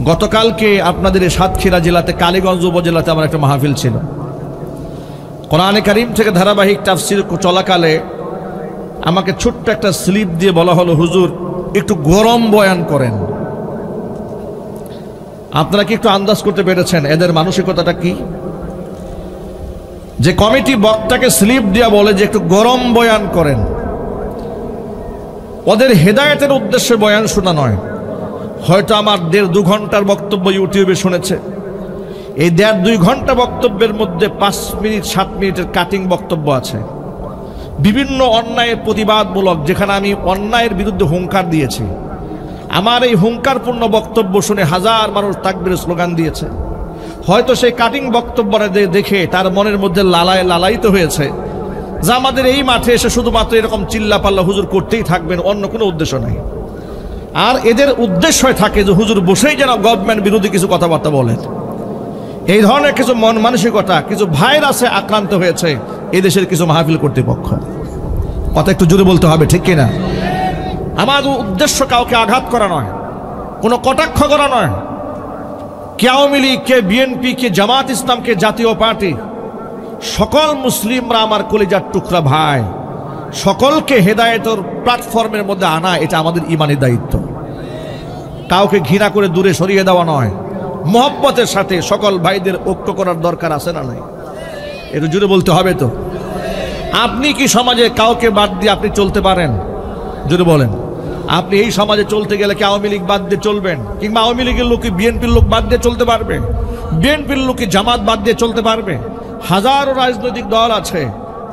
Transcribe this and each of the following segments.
গতকালকে আপনাদের এই সাতক্ষীরা জেলাতে কালীগঞ্জ উপজেলাতে আমার একটা মাহফিল ছিল। কোরআনে কারীম থেকে ধারাবাহিক তাফসীর চলাকালে আমাকে ছোট্ট একটা স্লিপ দিয়ে বলা হলো, হুজুর একটু গরম বয়ান করেন। আপনারা কি একটু আন্দাজ করতে পেরেছেন এদের মানসিকতাটা কি? যে কমিটি বক্তাকে স্লিপ দিয়ে বলে যে একটু গরম বয়ান করেন, ওদের হেদায়েতের উদ্দেশ্যে বয়ান শোনা নয়। হয়তো আমার 1.5-2 ঘন্টার বক্তব্য ইউটিউবে শুনেছে, এই 1.5-2 ঘন্টা বক্তব্যের মধ্যে 5 মিনিট 7 মিনিটের কাটিং বক্তব্য আছে, বিভিন্ন অন্যায়ের প্রতিবাদমূলক, যেখানে আমি অন্যায়ের বিরুদ্ধে হুঙ্কার দিয়েছি। আমার এই হুঙ্কারপূর্ণ বক্তব্য শুনে হাজার মানুষ তাকবীরের স্লোগান দিয়েছে। হয়তো সেই কাটিং বক্তব্যটা দেখে তার মনের মধ্যে লালায়িত হয়েছে যে আমাদের এই মাঠে এসে শুধুমাত্র এরকম চিল্লাপাল্লা হুজুর করতেই থাকবেন, অন্য কোনো উদ্দেশ্য নাই। আর এদের উদ্দেশ্য থাকে যে হুজুর বসেই যেন গভর্নমেন্ট বিরোধী কিছু কথাবার্তা বলেন। এই ধরনের কিছু মন মানসিকতা, কিছু ভাইরাসে আক্রান্ত হয়েছে এই দেশের কিছু মাহফিল কর্তৃপক্ষ। কথা একটু জোরে বলতে হবে, ঠিক কিনা? আমার উদ্দেশ্য কাউকে আঘাত করা নয়, কোনো কটাক্ষ করা নয়। কে আওয়ামী লীগ, কে বিএনপি, কে জামাত ইসলাম, কে জাতীয় পার্টি, সকল মুসলিমরা আমার কলিজার টুকরা ভাই। সকলকে হেদায়েতের প্ল্যাটফর্মের মধ্যে আনা এটা আমাদের ইমানি দায়িত্ব। কাউকে ঘৃণা করে দূরে সরিয়ে দেওয়া নয়, মোহব্বতের সাথে সকল ভাইদের ঐক্য করার দরকার আছে না নাই? একটু জুড়ে বলতে হবে তো। আপনি কি সমাজে কাউকে বাদ দিয়ে আপনি চলতে পারেন? জুড়ে বলেন। আপনি এই সমাজে চলতে গেলে কি আওয়ামী লীগ বাদ দিয়ে চলবেন? কিংবা আওয়ামী লীগের লোক কি বিএনপির লোক বাদ দিয়ে চলতে পারবে? বিএনপির লোক কি জামাত বাদ দিয়ে চলতে পারবে? হাজারো রাজনৈতিক দল আছে,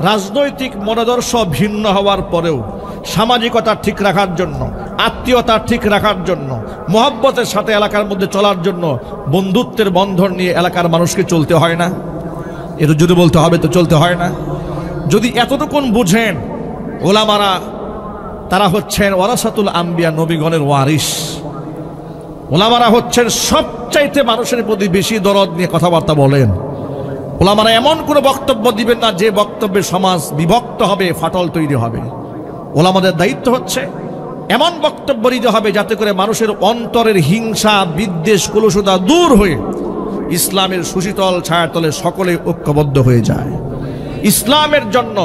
রাজনৈতিক মতাদর্শ ভিন্ন হওয়ার পরেও সামাজিকতা ঠিক রাখার জন্য, আত্মীয়তা ঠিক রাখার জন্য, মহব্বতের সাথে এলাকার মধ্যে চলার জন্য বন্ধুত্বের বন্ধন নিয়ে এলাকার মানুষকে চলতে হয় না? একটু জোরে বলতে হবে তো, চলতে হয় না? যদি এতটুকুন বুঝেন, ওলামারা তারা হচ্ছেন ওয়ারাসাতুল আম্বিয়া, নবীগণের ওয়ারিস। ওলামারা হচ্ছেন সবচাইতে মানুষের প্রতি বেশি দরদ নিয়ে কথাবার্তা বলেন। ওলামারা এমন কোনো বক্তব্য দিবেন না যে বক্তব্যে সমাজ বিভক্ত হবে, ফাটল তৈরি হবে। ওলামাদের দায়িত্ব হচ্ছে এমন বক্তব্য দিতে হবে যাতে করে মানুষের অন্তরের হিংসা, বিদ্বেষ, কলুষতা দূর হয়ে ইসলামের সুশীতল ছায়াতলে সকলে ঐক্যবদ্ধ হয়ে যায়। ইসলামের জন্য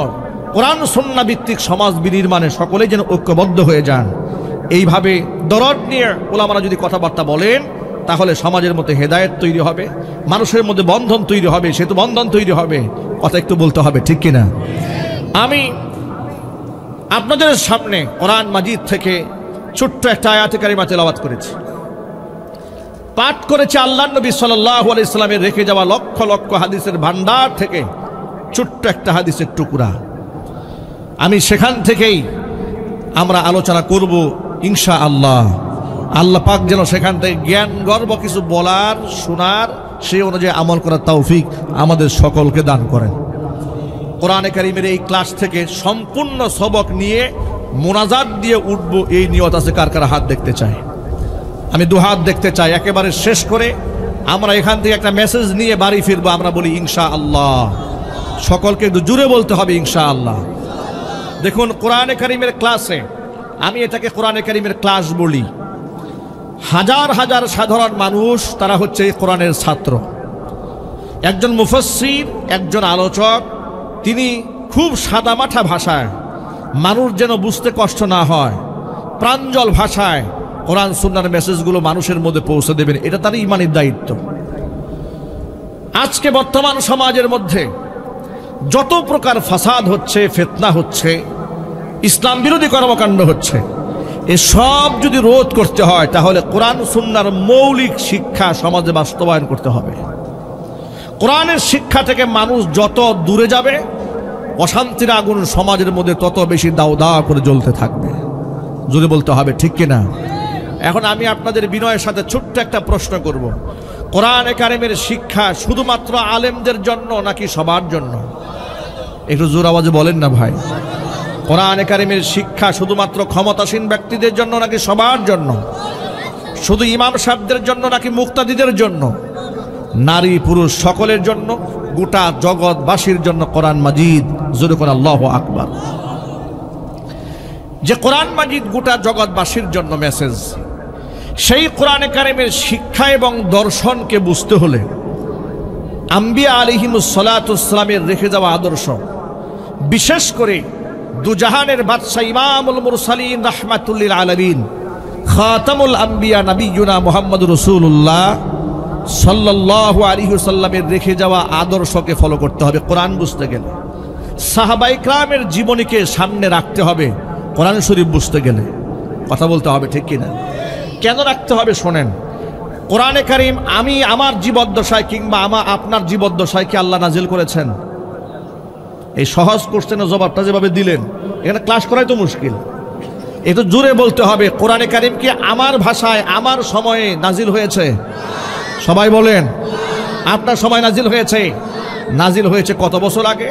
কোরআন সুন্নাহ ভিত্তিক সমাজ বিনির্মাণে সকলে যেন ঐক্যবদ্ধ হয়ে যান। এইভাবে দরদ নিয়ে ওলামারা যদি কথাবার্তা বলেন, তাহলে সমাজের মধ্যে হেদায়েত তৈরি হবে, মানুষের মধ্যে বন্ধন তৈরি হবে, সেতু বন্ধন তৈরি হবে। কথা একটু বলতে হবে, ঠিক কিনা? আমি আপনাদের সামনে কোরআন মাজিদ থেকে ছোট্ট একটা আয়াতে কারিমা তেলাওয়াত করেছি, পাঠ করেছি আল্লাহর নবী সাল্লাল্লাহু আলাইহি সাল্লামের রেখে যাওয়া লক্ষ লক্ষ হাদিসের ভান্ডার থেকে ছোট্ট একটা হাদিসের টুকরা। আমি সেখান থেকেই আমরা আলোচনা করব ইনশাআল্লাহ। আল্লাহ পাক যেন সেখান থেকে জ্ঞান গর্ব কিছু বলার, শোনার, সেই অনুযায়ী আমল করার তৌফিক আমাদের সকলকে দান করেন। কোরআনে কারীমের এই ক্লাস থেকে সম্পূর্ণ সবক নিয়ে মোনাজাত দিয়ে উঠব, এই নিয়ত আছে কার কার? হাত দেখতে চাই, আমি 2 হাত দেখতে চাই। একেবারে শেষ করে আমরা এখান থেকে একটা মেসেজ নিয়ে বাড়ি ফিরবো। আমরা বলি ইনশাআল্লাহ। সকলকে একটু জুড়ে বলতে হবে ইনশাআল্লাহ। দেখুন, কোরআনে কারীমের ক্লাসে, আমি এটাকে কোরআনে কারীমের ক্লাস বলি। হাজার হাজার সাধারণ মানুষ, তারা হচ্ছে কোরআনের ছাত্র। একজন মুফাসসির, একজন আলোচক, তিনি খুব সাদামাঠা ভাষায়, মানুষ যেন বুঝতে কষ্ট না হয়, প্রাঞ্জল ভাষায় কোরআন সুন্নাহর মেসেজগুলো মানুষের মধ্যে পৌঁছে দেবেন। এটা তার ইমানের দায়িত্ব। আজকে বর্তমান সমাজের মধ্যে যত প্রকার ফাসাদ হচ্ছে, ফিতনা হচ্ছে, ইসলাম বিরোধী কর্মকাণ্ড হচ্ছে, এসব যদি রোধ করতে হয় তাহলে কোরআন সুন্নাহর মৌলিক শিক্ষা সমাজে বাস্তবায়ন করতে হবে। কোরআনের শিক্ষা থেকে মানুষ যত দূরে যাবে, অশান্তির আগুন সমাজের মধ্যে তত বেশি দাউ দাউ করে জ্বলতে থাকবে। জোরে বলতে হবে, ঠিক কিনা? এখন আমি আপনাদের বিনয়ের সাথে ছোট্ট একটা প্রশ্ন করব, কোরআনে কারীমের শিক্ষা শুধুমাত্র আলেমদের জন্য নাকি সবার জন্য? একটু জোর আওয়াজে বলেন না ভাই। কোরআনে কারীমের শিক্ষা শুধুমাত্র ক্ষমতাসীন ব্যক্তিদের জন্য নাকি সবার জন্য? শুধু ইমাম সাহেবদের জন্য নাকি মুক্তাদিদের জন্য? নারী পুরুষ সকলের জন্য, গোটা জগৎবাসীর জন্য কোরআন মাজিদ। জোরে করে আল্লাহু আকবার। যে কোরআন মাজিদ গোটা জগৎবাসীর জন্য মেসেজ, সেই কোরআনে কারিমের শিক্ষা এবং দর্শনকে বুঝতে হলে আম্বিয়া আলাইহিমুস সালাতুস সালামের রেখে যাওয়া আদর্শ, বিশেষ করে দুজাহানের বাদশা ইমামুল মুরসালিন রাহমাতুল লিল আলামিন খাতামুল আম্বিয়া নবিয়ুনা মুহাম্মদুর রাসূলুল্লাহ সাল্লাল্লাহু আলাইহি ওয়াসাল্লামের রেখে যাওয়া আদর্শকে ফলো করতে হবে কোরআন বুঝতে গেলে। সাহাবায়ে কেরামের জীবনীকে সামনে রাখতে হবে কোরআন শরীফ বুঝতে গেলে। কথা বলতে হবে, ঠিক কিনা? কেন রাখতে হবে শোনেন। কোরআনে কারীম আমি আমার জীবদ্দশায় কিংবা আপনার জীবদ্দশায় কি আল্লাহ নাজিল করেছেন? এই সহজ কোশ্চেনের জবাবটা যেভাবে দিলেন, এখানে ক্লাস করাই তো মুশকিল। একটু জোরে বলতে হবে, কোরআনে কারীম কি আমার ভাষায় আমার সময়ে নাজিল হয়েছে? সবাই বলেন, আপনার সময় নাজিল হয়েছে? নাজিল হয়েছে কত বছর আগে?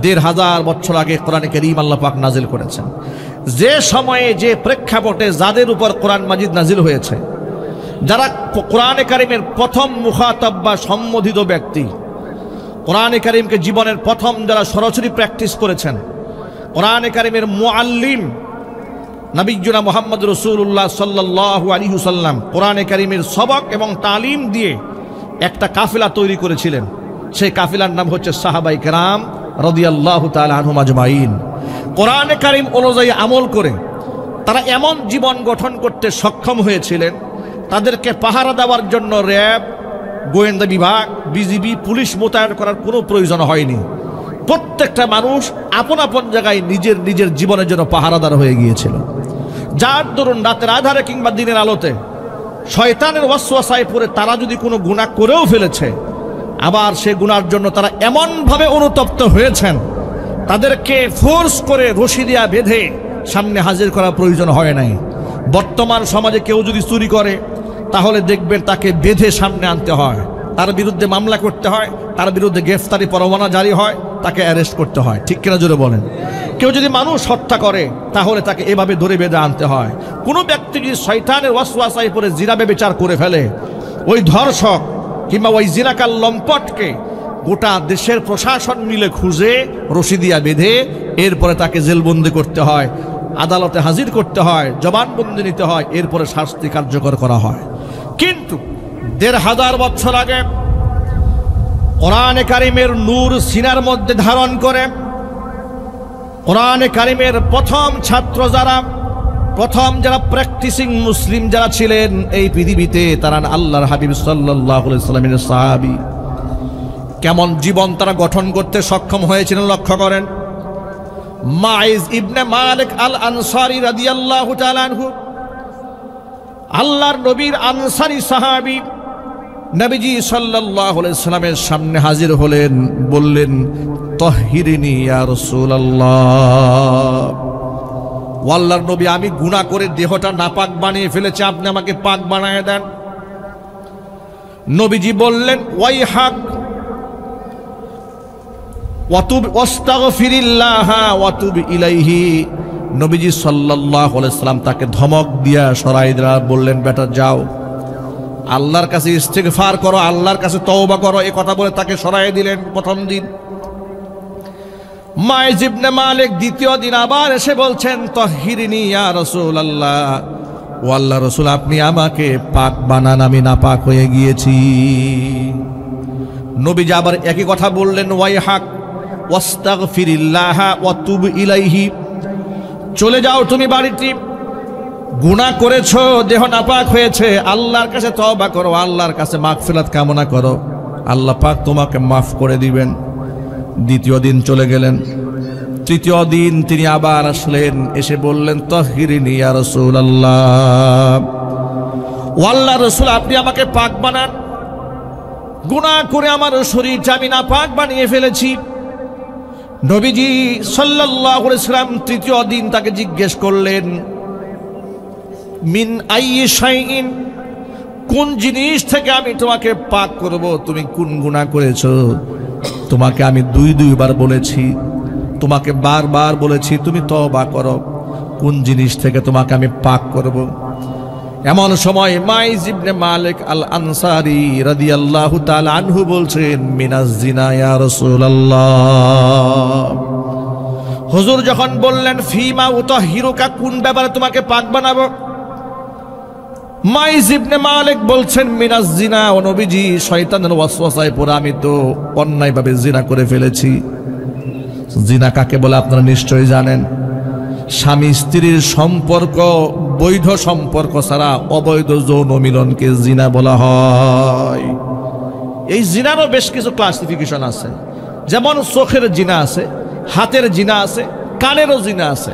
১৫০০ বছর আগে কোরআনে কারীম আল্লাহ পাক নাজিল করেছেন। যে সময়ে যে প্রেক্ষাপটে যাদের উপর কোরআন মাজিদ নাজিল হয়েছে, যারা কোরআনে কারীমের প্রথম মুখাতাব বা সম্বোধিত ব্যক্তি, কোরআনে কারীমকে জীবনের প্রথম যারা সরাসরি প্র্যাকটিস করেছেন, কোরআনে কারীমের মুআল্লিম নবিয়ুনা মুহাম্মদ রাসূলুল্লাহ সাল্লাল্লাহু আলাইহি ওয়াসাল্লাম কোরআনে কারীমের সবক এবং তালিম দিয়ে একটা কাফেলা তৈরি করেছিলেন। সেই কাফেলার নাম হচ্ছে সাহাবায়ে কেরাম রাদিয়াল্লাহু তাআলা আনহুম আজমাইন। কোরআনে কারীম অনুযায়ী আমল করে তারা এমন জীবন গঠন করতে সক্ষম হয়েছিলেন, তাদেরকে পাহারা দেওয়ার জন্য র্যাব, গোয়েন্দা বিভাগ, বিজিবি, পুলিশ মোতায়েন করার কোনো প্রয়োজন হয়নি। প্রত্যেকটা মানুষ আপন আপন জায়গায় নিজের নিজের জীবনের জন্য পাহারাদার হয়ে গিয়েছিল। যার দরুন রাতের আধারে কিংবা দিনের আলোতে শয়তানের ওয়াসওয়াসায় পড়ে তারা যদি কোনো গুনাহ করেও ফেলেছে, আবার সে গুনার জন্য তারা এমনভাবে অনুতপ্ত হয়েছেন, তাদেরকে ফোর্স করে রশি দিয়া বেঁধে সামনে হাজির করার প্রয়োজন হয় নাই। বর্তমান সমাজে কেউ যদি চুরি করে, তাহলে দেখবেন তাকে বেঁধে সামনে আনতে হয়, তার বিরুদ্ধে মামলা করতে হয়, তার বিরুদ্ধে গ্রেফতারি পরোয়ানা জারি হয়, তাকে অ্যারেস্ট করতে হয়। ঠিক কিনা জোরে বলেন? কেউ যদি মানুষ হত্যা করে, তাহলে তাকে এভাবে ধরে বেঁধে আনতে হয়। কোনো ব্যক্তি যদি শয়তানের ওয়াসওয়াসায় পড়ে জিনা ব্যভিচার করে ফেলে, ওই ধর্ষক কিংবা ওই জিনাকার লম্পটকে গোটা দেশের প্রশাসন মিলে খুঁজে রশি দিয়া বেঁধে এরপরে তাকে জেলবন্দি করতে হয়, আদালতে হাজির করতে হয়, জবানবন্দি নিতে হয়, এরপরে শাস্তি কার্যকর করা হয়। কিন্তু ১৫০০ বছর আগে কোরআনে কারীমের নূর সিনার মধ্যে ধারণ করে কোরআনে কারীমের প্রথম ছাত্র যারা, প্রথম যারা প্র্যাকটিসিং মুসলিম যারা ছিলেন এই পৃথিবীতে, তারা আল্লাহর হাবিব সাল্লাল্লাহু আলাইহি ওয়াসাল্লামের সাহাবী। কেমন জীবন তারা গঠন করতে সক্ষম হয়েছিলেন লক্ষ্য করেন। মাইজ ইবনে মালিক আল আনসারী রাদিয়াল্লাহু তাআলা আনহু, আল্লাহর নবীর আনসারী সাহাবী, নবীজি সাল্লাল্লাহু আলাইহি ওয়াসাল্লামের সামনে হাজির হলেন, বললেন, তাহহিরিনি ইয়া রাসূলুল্লাহ, ও আল্লাহর নবী, আমি গুনাহ করে দেহটা নাপাক বানিয়ে ফেলেছি, আপনি আমাকে পাক বানায় দেন। নবীজি বললেন, ওয়াইহাক ওয়াতুব ওয়াস্তাগফিরিল্লাহ ওয়াতুব ইলাইহি। নবীজি সাল্লাল্লাহু আলাইহি ওয়াসাল্লাম তাকে ধমক দিয়া সরাই দিলেন, বললেন, বেটা যাও, আল্লাহর কাছে ইস্তিগফার করো, আল্লাহর কাছে তওবা করো। এই কথা বলে তাকে সরাই দিলেন প্রথম দিন। মাইজ ইবনে মালিক দ্বিতীয় দিন আবার এসে বলছেন, তাহহিরিনি ইয়া রাসূলুল্লাহ, ও আল্লাহর রাসূল, আপনি আমাকে পাক বানান, আমি নাপাক হয়ে গিয়েছি। নবীজি আবার একই কথা বললেন, ওয়াইহাক ওয়াস্তাগফিরিল্লাহ ওয়াতুব ইলাইহি, চলে যাও তুমি বাড়িতে, গুনাহ করেছো, দেহ নাপাক হয়েছে, আল্লাহর কাছে তওবা করো, আল্লাহর কাছে মাগফিরাত কামনা করো, আল্লাহ পাক তোমাকে মাফ করে দিবেন। দ্বিতীয় দিন চলে গেলেন। তৃতীয় দিন তিনি আবার আসলেন, এসে বললেন, তাহহিরিনি ইয়া রাসূলুল্লাহ, ও আল্লাহর রাসূল, আপনি আমাকে পাক বানান, গুনাহ করে আমার শরীরটা আমি নাপাক বানিয়ে ফেলেছি। নবীজি সাল্লাল্লাহু আলাইহি ওয়াসাল্লাম তৃতীয় দিন তাকে জিজ্ঞেস করলেন, মিন আইয়ি শাইইন, কোন জিনিস থেকে আমি তোমাকে পাক করব? তুমি কোন গুনাহ করেছো? তোমাকে আমি দুইবার বলেছি, তোমাকে বারবার বলেছি তুমি তওবা করো, কোন জিনিস থেকে তোমাকে আমি পাক করব? এমন সময় মাইজ ইবনে মালিক আল আনসারী রাদিয়াল্লাহু তাআলা আনহু বলছেন, মিনাজ জিনা ইয়া রাসূলুল্লাহ। হুজুর যখন বললেন, ফিমা উতাহিরুকা, কোন ব্যাপারে তোমাকে পাক বানাবো? মাইজ ইবনে মালিক বলছেন মিনাজ জিনা, ও নবীজি শয়তানের ওয়াসওয়াসায় পড়ে আমি তো অন্যায়ভাবে জিনা করে ফেলেছি। জিনা কাকে বলে আপনারা নিশ্চয়ই জানেন। স্বামী স্ত্রীর সম্পর্ক বৈধ সম্পর্ক ছাড়া অবৈধ যৌন মিলনকে জিনা বলা হয়। এই জিনারও বেশ কিছু ক্লাসিফিকেশন আছে, যেমন চোখের জিনা আছে, হাতের জিনা আছে, কানেরও জিনা আছে,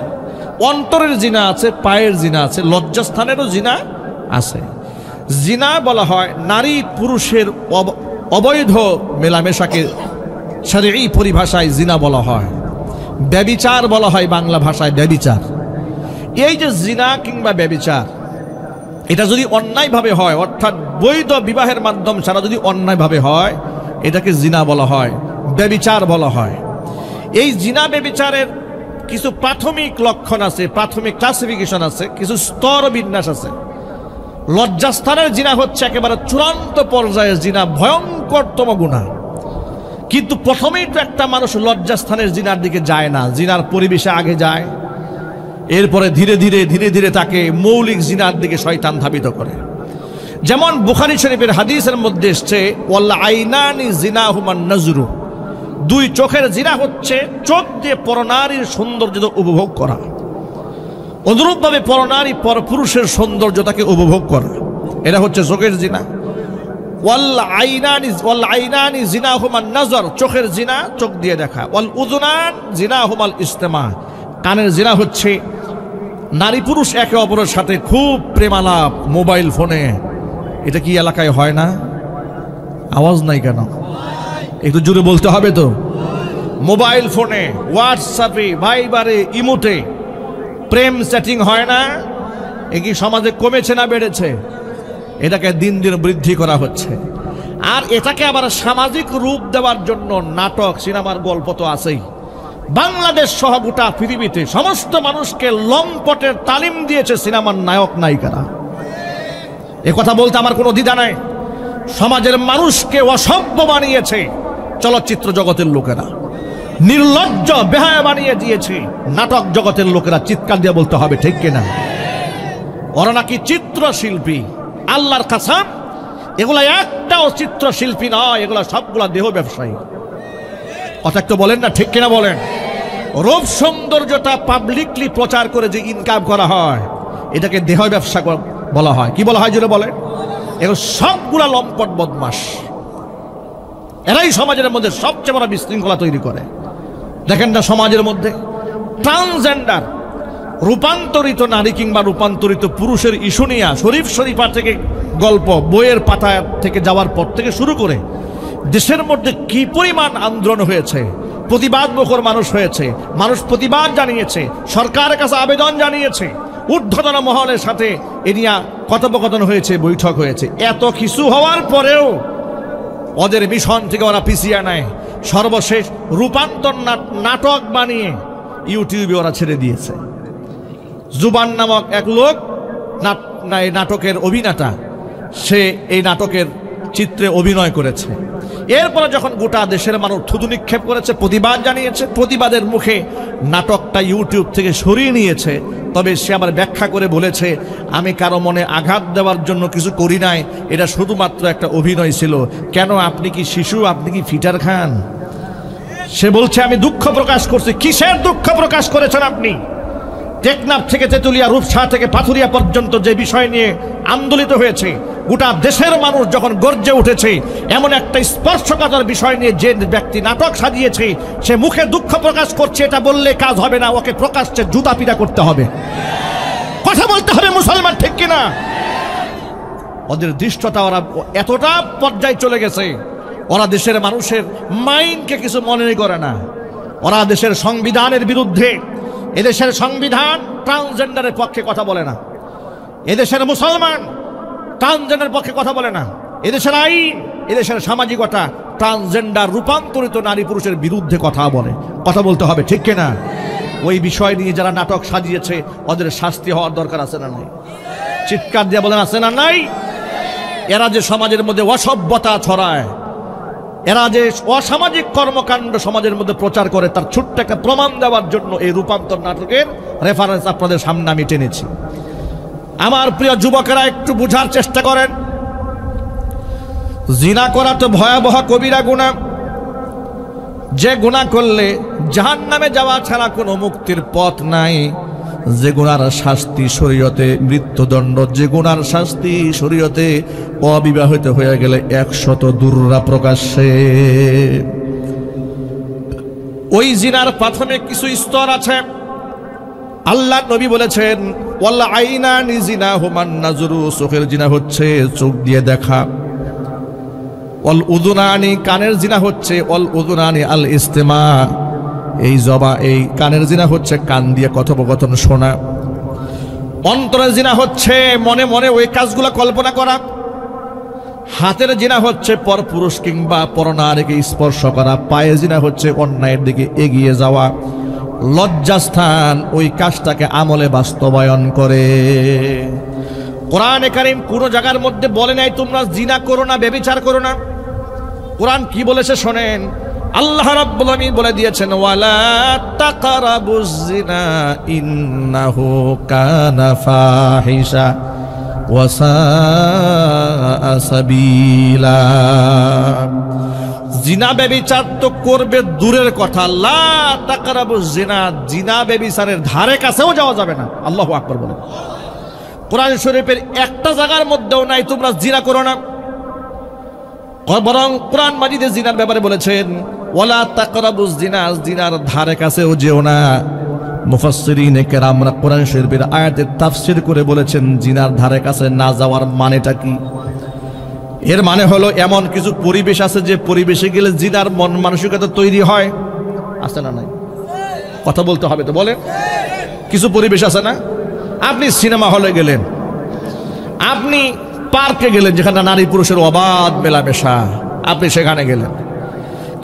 অন্তরের জিনা আছে, পায়ের জিনা আছে, লজ্জাস্থানেরও জিনা আছে। জিনা বলা হয় নারী পুরুষের অবৈধ মেলামেশাকে শরঈ পরিভাষায় জিনা বলা হয়। ব্যভিচার বলা হয় বাংলা ভাষায় ব্যভিচার। এই যে জিনা কিংবা ব্যভিচার, এটা যদি অন্যায়ভাবে হয়, অর্থাৎ বৈধ বিবাহের মাধ্যম ছাড়া যদি অন্যায়ভাবে হয়, এটাকে জিনা বলা হয়, ব্যভিচার বলা হয়। এই জিনা ব্যভিচারের কিছু প্রাথমিক লক্ষণ আছে, প্রাথমিক ক্লাসিফিকেশন আছে, কিছু স্তর বিন্যাস আছে। লজ্জাস্থানের জিনা হচ্ছে একেবারে চূড়ান্ত পর্যায়ের জিনা, ভয়ঙ্করতম গুনাহ। কিন্তু প্রথমেই তো একটা মানুষ লজ্জাস্থানের জিনার দিকে যায় না, জিনার পরিবেশে আগে যায়, এরপরে ধীরে ধীরে ধীরে ধীরে তাকে মৌলিক জিনার দিকে শয়তান ধাবিত করে। যেমন বুখারী শরীফের হাদিসের মধ্যে এসছে, ওয়াল আইনানি জিনাহুমান নজরু, দুই চোখের জিনা হচ্ছে চোখ দিয়ে পরনারীর সৌন্দর্য উপভোগ করা। অনুরূপভাবে পরনারী পরপুরুষের সৌন্দর্যতাকে উপভোগ করা, এটা হচ্ছে চোখের জিনা। ওয়াল আইনানি জিনাহুমান নজর, চোখের জিনা চোখ দিয়ে দেখা। ওয়াল উযুনান জিনাহুমাল ইস্তেমা, কানের জিনা হচ্ছে নারী পুরুষ একে অপরের সাথে খুব প্রেমালাপ মোবাইল ফোনে। এটা কি এলাকায় হয় না? আওয়াজ নাই কেন? একটু জোরে বলতে হবে তো। মোবাইল ফোনে, হোয়াটসঅ্যাপে, ভাইবারে, ইমোতে প্রেম চ্যাটিং হয় না? এ কি সমাজে কমেছে না বেড়েছে? এটাকে দিন দিন বৃদ্ধি করা হচ্ছে। আর এটাকে আবার সামাজিক রূপ দেওয়ার জন্য নাটক, সিনেমার গল্প তো আছেই। বাংলাদেশ সহ গোটা পৃথিবীতে সমস্ত মানুষকে লম্পটের তালিম দিয়েছে সিনেমার নায়ক নায়িকারা। এ কথা বলতে আমার কোনো দ্বিধা নাই। সমাজের মানুষকে অসভ্য বানিয়েছে চলচ্চিত্র জগতের লোকেরা, নির্লজ্জ বেহায়া বানিয়ে দিয়েছে নাটক জগতের লোকেরা। চিৎকার দিয়ে বলতে হবে ঠিক কিনা? ওরা নাকি চিত্রশিল্পী। আল্লাহর কসম, এগুলা একটাও চিত্রশিল্পী নয়, এগুলা সবগুলা দেহ ব্যবসায়ী। কথা একটু বলেন না, ঠিক কিনা বলেন? রূপ সৌন্দর্যটা পাবলিকলি প্রচার করে যে ইনকাম করা হয়, এটাকে দেহ ব্যবসা বলা হয়। কি বলা হয় জোরে বলেন? এগুলো সবগুলা লম্পট বদমাস। এরাই সমাজের মধ্যে সবচেয়ে বড় বিশৃঙ্খলা তৈরি করে। দেখেন না সমাজের মধ্যে ট্রান্সজেন্ডার, রূপান্তরিত নারী কিংবা রূপান্তরিত পুরুষের ইস্যু নিয়ে শরীফ শরীফা থেকে গল্প, বইয়ের পাতা থেকে যাওয়ার পর থেকে শুরু করে দেশের মধ্যে কি পরিমাণ আন্দোলন হয়েছে, প্রতিবাদ মুখর মানুষ হয়েছে, মানুষ প্রতিবাদ জানিয়েছে, সরকারের কাছে আবেদন জানিয়েছে, ঊর্ধ্বতন মহলের সাথে এ নিয়ে কথোপকথন হয়েছে, বৈঠক হয়েছে। এত কিছু হওয়ার পরেও ওদের মিশন থেকে ওরা পিছিয়ে নেয়। সর্বশেষ রূপান্তর নাটক বানিয়ে ইউটিউবে ওরা ছেড়ে দিয়েছে। জুবান নামক এক লোক, নাটকের অভিনেতা, সে এই নাটকের চিত্রে অভিনয় করেছে। এরপরে যখন গোটা দেশের মানুষ থুতু নিক্ষেপ করেছে, প্রতিবাদ জানিয়েছে, প্রতিবাদের মুখে নাটকটা ইউটিউব থেকে সরিয়ে নিয়েছে। তবে সে আবার ব্যাখ্যা করে বলেছে, আমি কারো মনে আঘাত দেওয়ার জন্য কিছু করি নাই, এটা শুধুমাত্র একটা অভিনয় ছিল। কেন, আপনি কি শিশু? আপনি কি ফিটার খান? সে বলছে আমি দুঃখ প্রকাশ করছি। কিসের দুঃখ প্রকাশ করেছেন আপনি? টেকনাফ থেকে তেতুলিয়া, রূপসা থেকে পাথুরিয়া পর্যন্ত যে বিষয় নিয়ে আন্দোলিত হয়েছে, গোটা দেশের মানুষ যখন গর্জে উঠেছে, এমন একটা স্পর্শকাতর বিষয় নিয়ে যে ব্যক্তি নাটক সাজিয়েছে সে মুখে দুঃখ প্রকাশ করছে, এটা বললে কাজ হবে না, ওকে প্রকাশ্যে জুতা পিটা করতে হবে। কথা বলতে হবে মুসলমান, ঠিক কিনা? ওদের দৃষ্টতা ওরা এতটা পর্যায়ে চলে গেছে, ওরা দেশের মানুষের মাইন্ডকে কিছু মনে করে না। ওরা দেশের সংবিধানের বিরুদ্ধে। এদেশের সংবিধান ট্রান্সজেন্ডারের পক্ষে কথা বলে না। এদেশের মুসলমান ট্রান্সজেন্ডারের পক্ষে কথা বলে না। এদেশের আইন, এদেশের সামাজিকতা ট্রান্সজেন্ডার, রূপান্তরিত নারী পুরুষের বিরুদ্ধে কথা বলে। কথা বলতে হবে, ঠিক কিনা? ওই বিষয় নিয়ে যারা নাটক সাজিয়েছে ওদের শাস্তি হওয়ার দরকার আছে না নাই? চিৎকার দিয়ে বলেন আছে না নাই? এরা যে সমাজের মধ্যে অসভ্যতা ছড়ায়, এরা যে অসামাজিক কর্মকাণ্ড সমাজের মধ্যে প্রচার করে, তার ছোট্ট একটা প্রমাণ দেওয়ার জন্য এই রূপান্তর নাটকের রেফারেন্স আপনাদের সামনে আমি টেনেছি। আমার প্রিয় যুবকেরা একটু বুঝার চেষ্টা করেন, জিনা করা তো ভয়াবহ কবিরা গুনাহ, যে গুনাহ করলে জাহান্নামে যাওয়া ছাড়া কোনো মুক্তির পথ নাই, যে গুনার শাস্তি শরীয়তে মৃত্যুদণ্ড, যে গুনার শাস্তি শরীয়তে অবিবাহিত হয়ে গেলে 100 দুর্রা প্রকাশ্যে। ওই জিনার প্রাথমিক কিছু স্তর আছে। আল্লাহ নবী বলেছেন ওয়াল আইনানি জিনাহুমান নাজরু, চোখের জিনা হচ্ছে চোখ দিয়ে দেখা। ওয়াল উযুনানি, কানের জিনা হচ্ছে ওয়াল উযুনানি আল ইস্তিমা, এই কানের জিনা হচ্ছে কান দিয়ে কথোপকথন শোনা। অন্তরের জিনা হচ্ছে মনে মনে ওই কাজগুলো কল্পনা করা। হাতের জিনা হচ্ছে পরপুরুষ কিংবা পরনারীকে স্পর্শ করা। পায়ের জিনা হচ্ছে অন্যায়ের দিকে এগিয়ে যাওয়া। লজ্জাস্থান ওই কাজটাকে আমলে বাস্তবায়ন করে। কোরআনে কারীম কোন জায়গার মধ্যে বলে নাই তোমরা জিনা করো না, ব্যভিচার করো না। কোরআন কি বলেছে শোনেন, আল্লাহ রাব্বুল আলামিন বলে দিয়েছেন ওয়ালা তাকরাবুজ জিনা ইন্নাহু কানা ফাহিশা ওয়া সাআ সাবিলা। জিনা ব্যভিচার তো করবে দূরের কথা, লা তাকরাবুজ জিনা, জিনা ব্যভিচারের ধারে কাছেও যাওয়া যাবে না। আল্লাহু আকবার বলে। কোরআন শরীফের একটা জায়গার মধ্যেও নাই তোমরা জিনা করো না, বরং কোরআন মাজিদে জিনার ব্যাপারে বলেছেন ওয়ালা তাকরাবুজ জিনা, জিনার ধারে কাছেও যেও না। মুফাসসিরিনে কেরামরা কোরআন শরীফের আয়াতের তাফসীর করে বলেছেন জিনার ধারে কাছে না যাওয়ার মানেটা কি। এর মানে হলো এমন কিছু পরিবেশ আছে যে পরিবেশে গেলে জিনার মন মানসিকতা তৈরি হয়, আছে না নাই? কথা বলতে হবে তো বলেন। কিছু পরিবেশ আছে না, আপনি সিনেমা হলে গেলেন, আপনি পার্কে গেলেন যেখানে নারী পুরুষের অবাধ মেলামেশা, আপনি সেখানে গেলেন,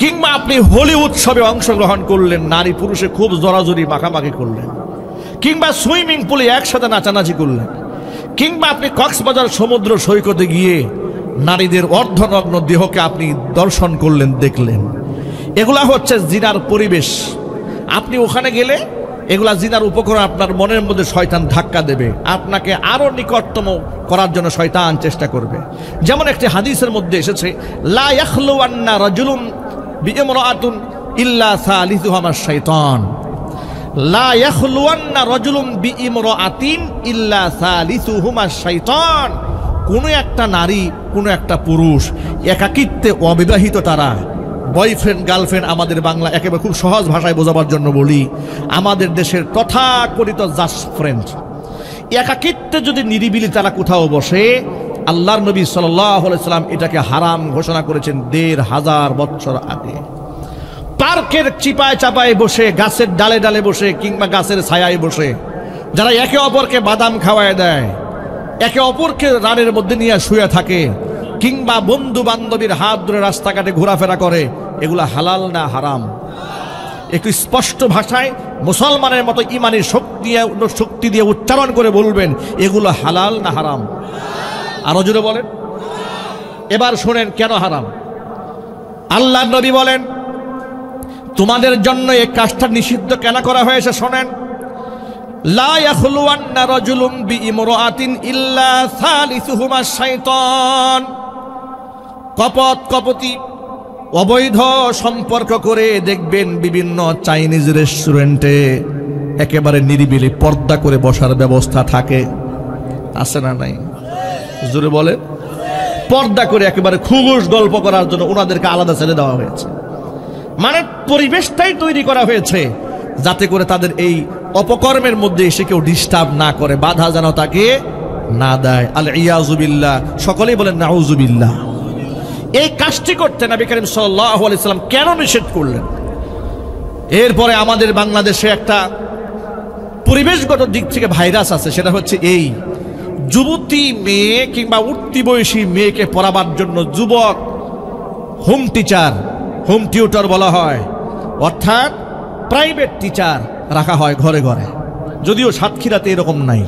কিংবা আপনি হোলি উৎসবে অংশগ্রহণ করলেন, নারী পুরুষে খুব জড়াজড়ি মাখামাখি করলেন, কিংবা সুইমিং পুলে একসাথে নাচানাচি করলেন, কিংবা আপনি কক্সবাজার সমুদ্র সৈকতে গিয়ে নারীদের অর্ধনগ্ন দেহকে আপনি দর্শন করলেন, দেখলেন। এগুলা হচ্ছে জিনার পরিবেশ। আপনি ওখানে গেলে এগুলা জিনার উপকরণ, আপনার মনের মধ্যে শয়তান ধাক্কা দেবে, আপনাকে আরো নিকটতম করার জন্য শয়তান চেষ্টা করবে। যেমন একটি হাদিসের মধ্যে এসেছে লা ইয়াখলুওয়ান্না রাজুলুন বিইমরাআতুন ইল্লা সালিসুহুমা শাইতান, লা ইয়াখলুওয়ান্না রাজুলুন বিইমরাআতিন ইল্লা সালিসুহুমা শাইতান। কোন একটা নারী, কোন একটা পুরুষ একাকিত্বে অবিবাহিত, তারা বয়ফ্রেন্ড গার্লফ্রেন্ড, আমাদের বাংলা একেবারে খুব সহজ ভাষায় বোঝাবার জন্য বলি, আমাদের দেশের তথাকথিত জাস্ট ফ্রেন্ড, একাকিত্বে যদি নিরিবিলি তারা কোথাও বসে, আল্লাহর নবী সাল্লাল্লাহু আলাইহি সাল্লাম এটাকে হারাম ঘোষণা করেছেন 1500 বছর আগে। পার্কের চিপায় চাপায় বসে, গাছের ডালে ডালে বসে, কিংবা গাছের ছায়ায় বসে যারা একে অপরকে বাদাম খাওয়ায় দেয়, একে অপরকে রানের মধ্যে নিয়ে শুয়ে থাকে, কিংবা বন্ধু বান্ধবীর হাত ধরে রাস্তাঘাটে ঘোরাফেরা করে, এগুলা হালাল না হারাম? একটু স্পষ্ট ভাষায় মুসলমানের মতো ইমানের শক্তি দিয়ে উচ্চারণ করে বলবেন এগুলো হালাল না হারাম? আরো জোরে বলেন। এবার শোনেন কেন হারাম। আল্লাহ নবী বলেন তোমাদের জন্য এই কাজটা নিষিদ্ধ কেন করা হয়েছে শোনেন। লা ইয়াখলুওয়ান্না রাজুলুন বিইমরাআতিন ইল্লা সালিসুহুমা শাইতান। কপট কপতি অবৈধ সম্পর্ক করে দেখবেন বিভিন্ন চাইনিজ রেস্টুরেন্টে একেবারে নিরিবিলি পর্দা করে বসার ব্যবস্থা থাকে, আছে না নাই? জোরে বলে। পর্দা করে একেবারে খুবুস গল্প করার জন্য ওনাদেরকে আলাদা ছেড়ে দেওয়া হয়েছে। মানে পরিবেশটাই তৈরি করা হয়েছে যাতে করে তাদের এই অপকর্মের মধ্যে এসে কেউ ডিস্টার্ব না করে, বাধা যেন তাকে না দেয়। আল ইয়াযু বিল্লাহ, সকলেই বলেন নাউযু বিল্লাহ। এই কাজটি করতে নবী করিম সাল্লাল্লাহু আলাইহি সাল্লাম কেন নিষেধ করলেন? এরপরে আমাদের বাংলাদেশে একটা পরিবেশগত দিক থেকে ভাইরাস আছে, সেটা হচ্ছে এই যুবতী মেয়ে কিংবা উঠতি বয়সী মেয়েকে পড়াবার জন্য যুবক হোম টিচার, হোম টিউটর বলা হয়, অর্থাৎ প্রাইভেট টিচার রাখা হয় ঘরে ঘরে। যদিও সাতক্ষীরাতে এরকম নাই,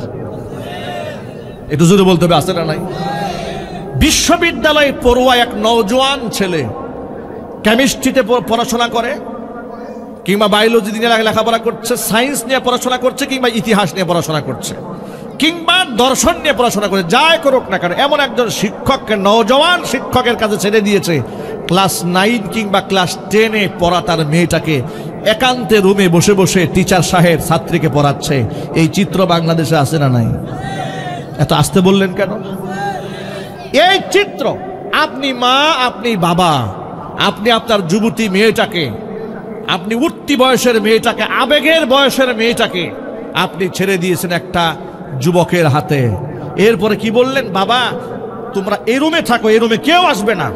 একটু জোরে বলতে হবে, আছে না নাই? বিশ্ববিদ্যালয়ে পড়ুয়া এক নওজোয়ান ছেলে কেমিস্ট্রিতে পড়াশোনা করে, কিংবা বায়োলজি নিয়ে লেখাপড়া করছে, সায়েন্স নিয়ে পড়াশোনা করছে, কিংবা ইতিহাস নিয়ে পড়াশোনা করছে, কিংবা দর্শন নিয়ে পড়াশোনা করে, যাই করুক না কেন, এমন একজন শিক্ষককে, নওজওয়ান শিক্ষকের কাছে ছেড়ে দিয়েছে ক্লাস 9 কিংবা ক্লাস 10-এ পড়া তার মেয়েটাকে একান্তে রুমে বসে বসে টিচার সাহেব ছাত্রীকে পড়াচ্ছে। এই চিত্র বাংলাদেশে আছে না নাই? এত আসতে বললেন কেন? এই চিত্র আপনি মা, আপনি বাবা, আপনি আপনার যুবতী মেয়েটাকে, আপনি উঠতি বয়সের মেয়েটাকে, আবেগের বয়সের মেয়েটাকে আপনি ছেড়ে দিয়েছেন একটা যুবকের হাতে। এরপরে কি বললেন? বাবা তোমরা এই রুমে থাকো, এই রুমে কেউ আসবে না,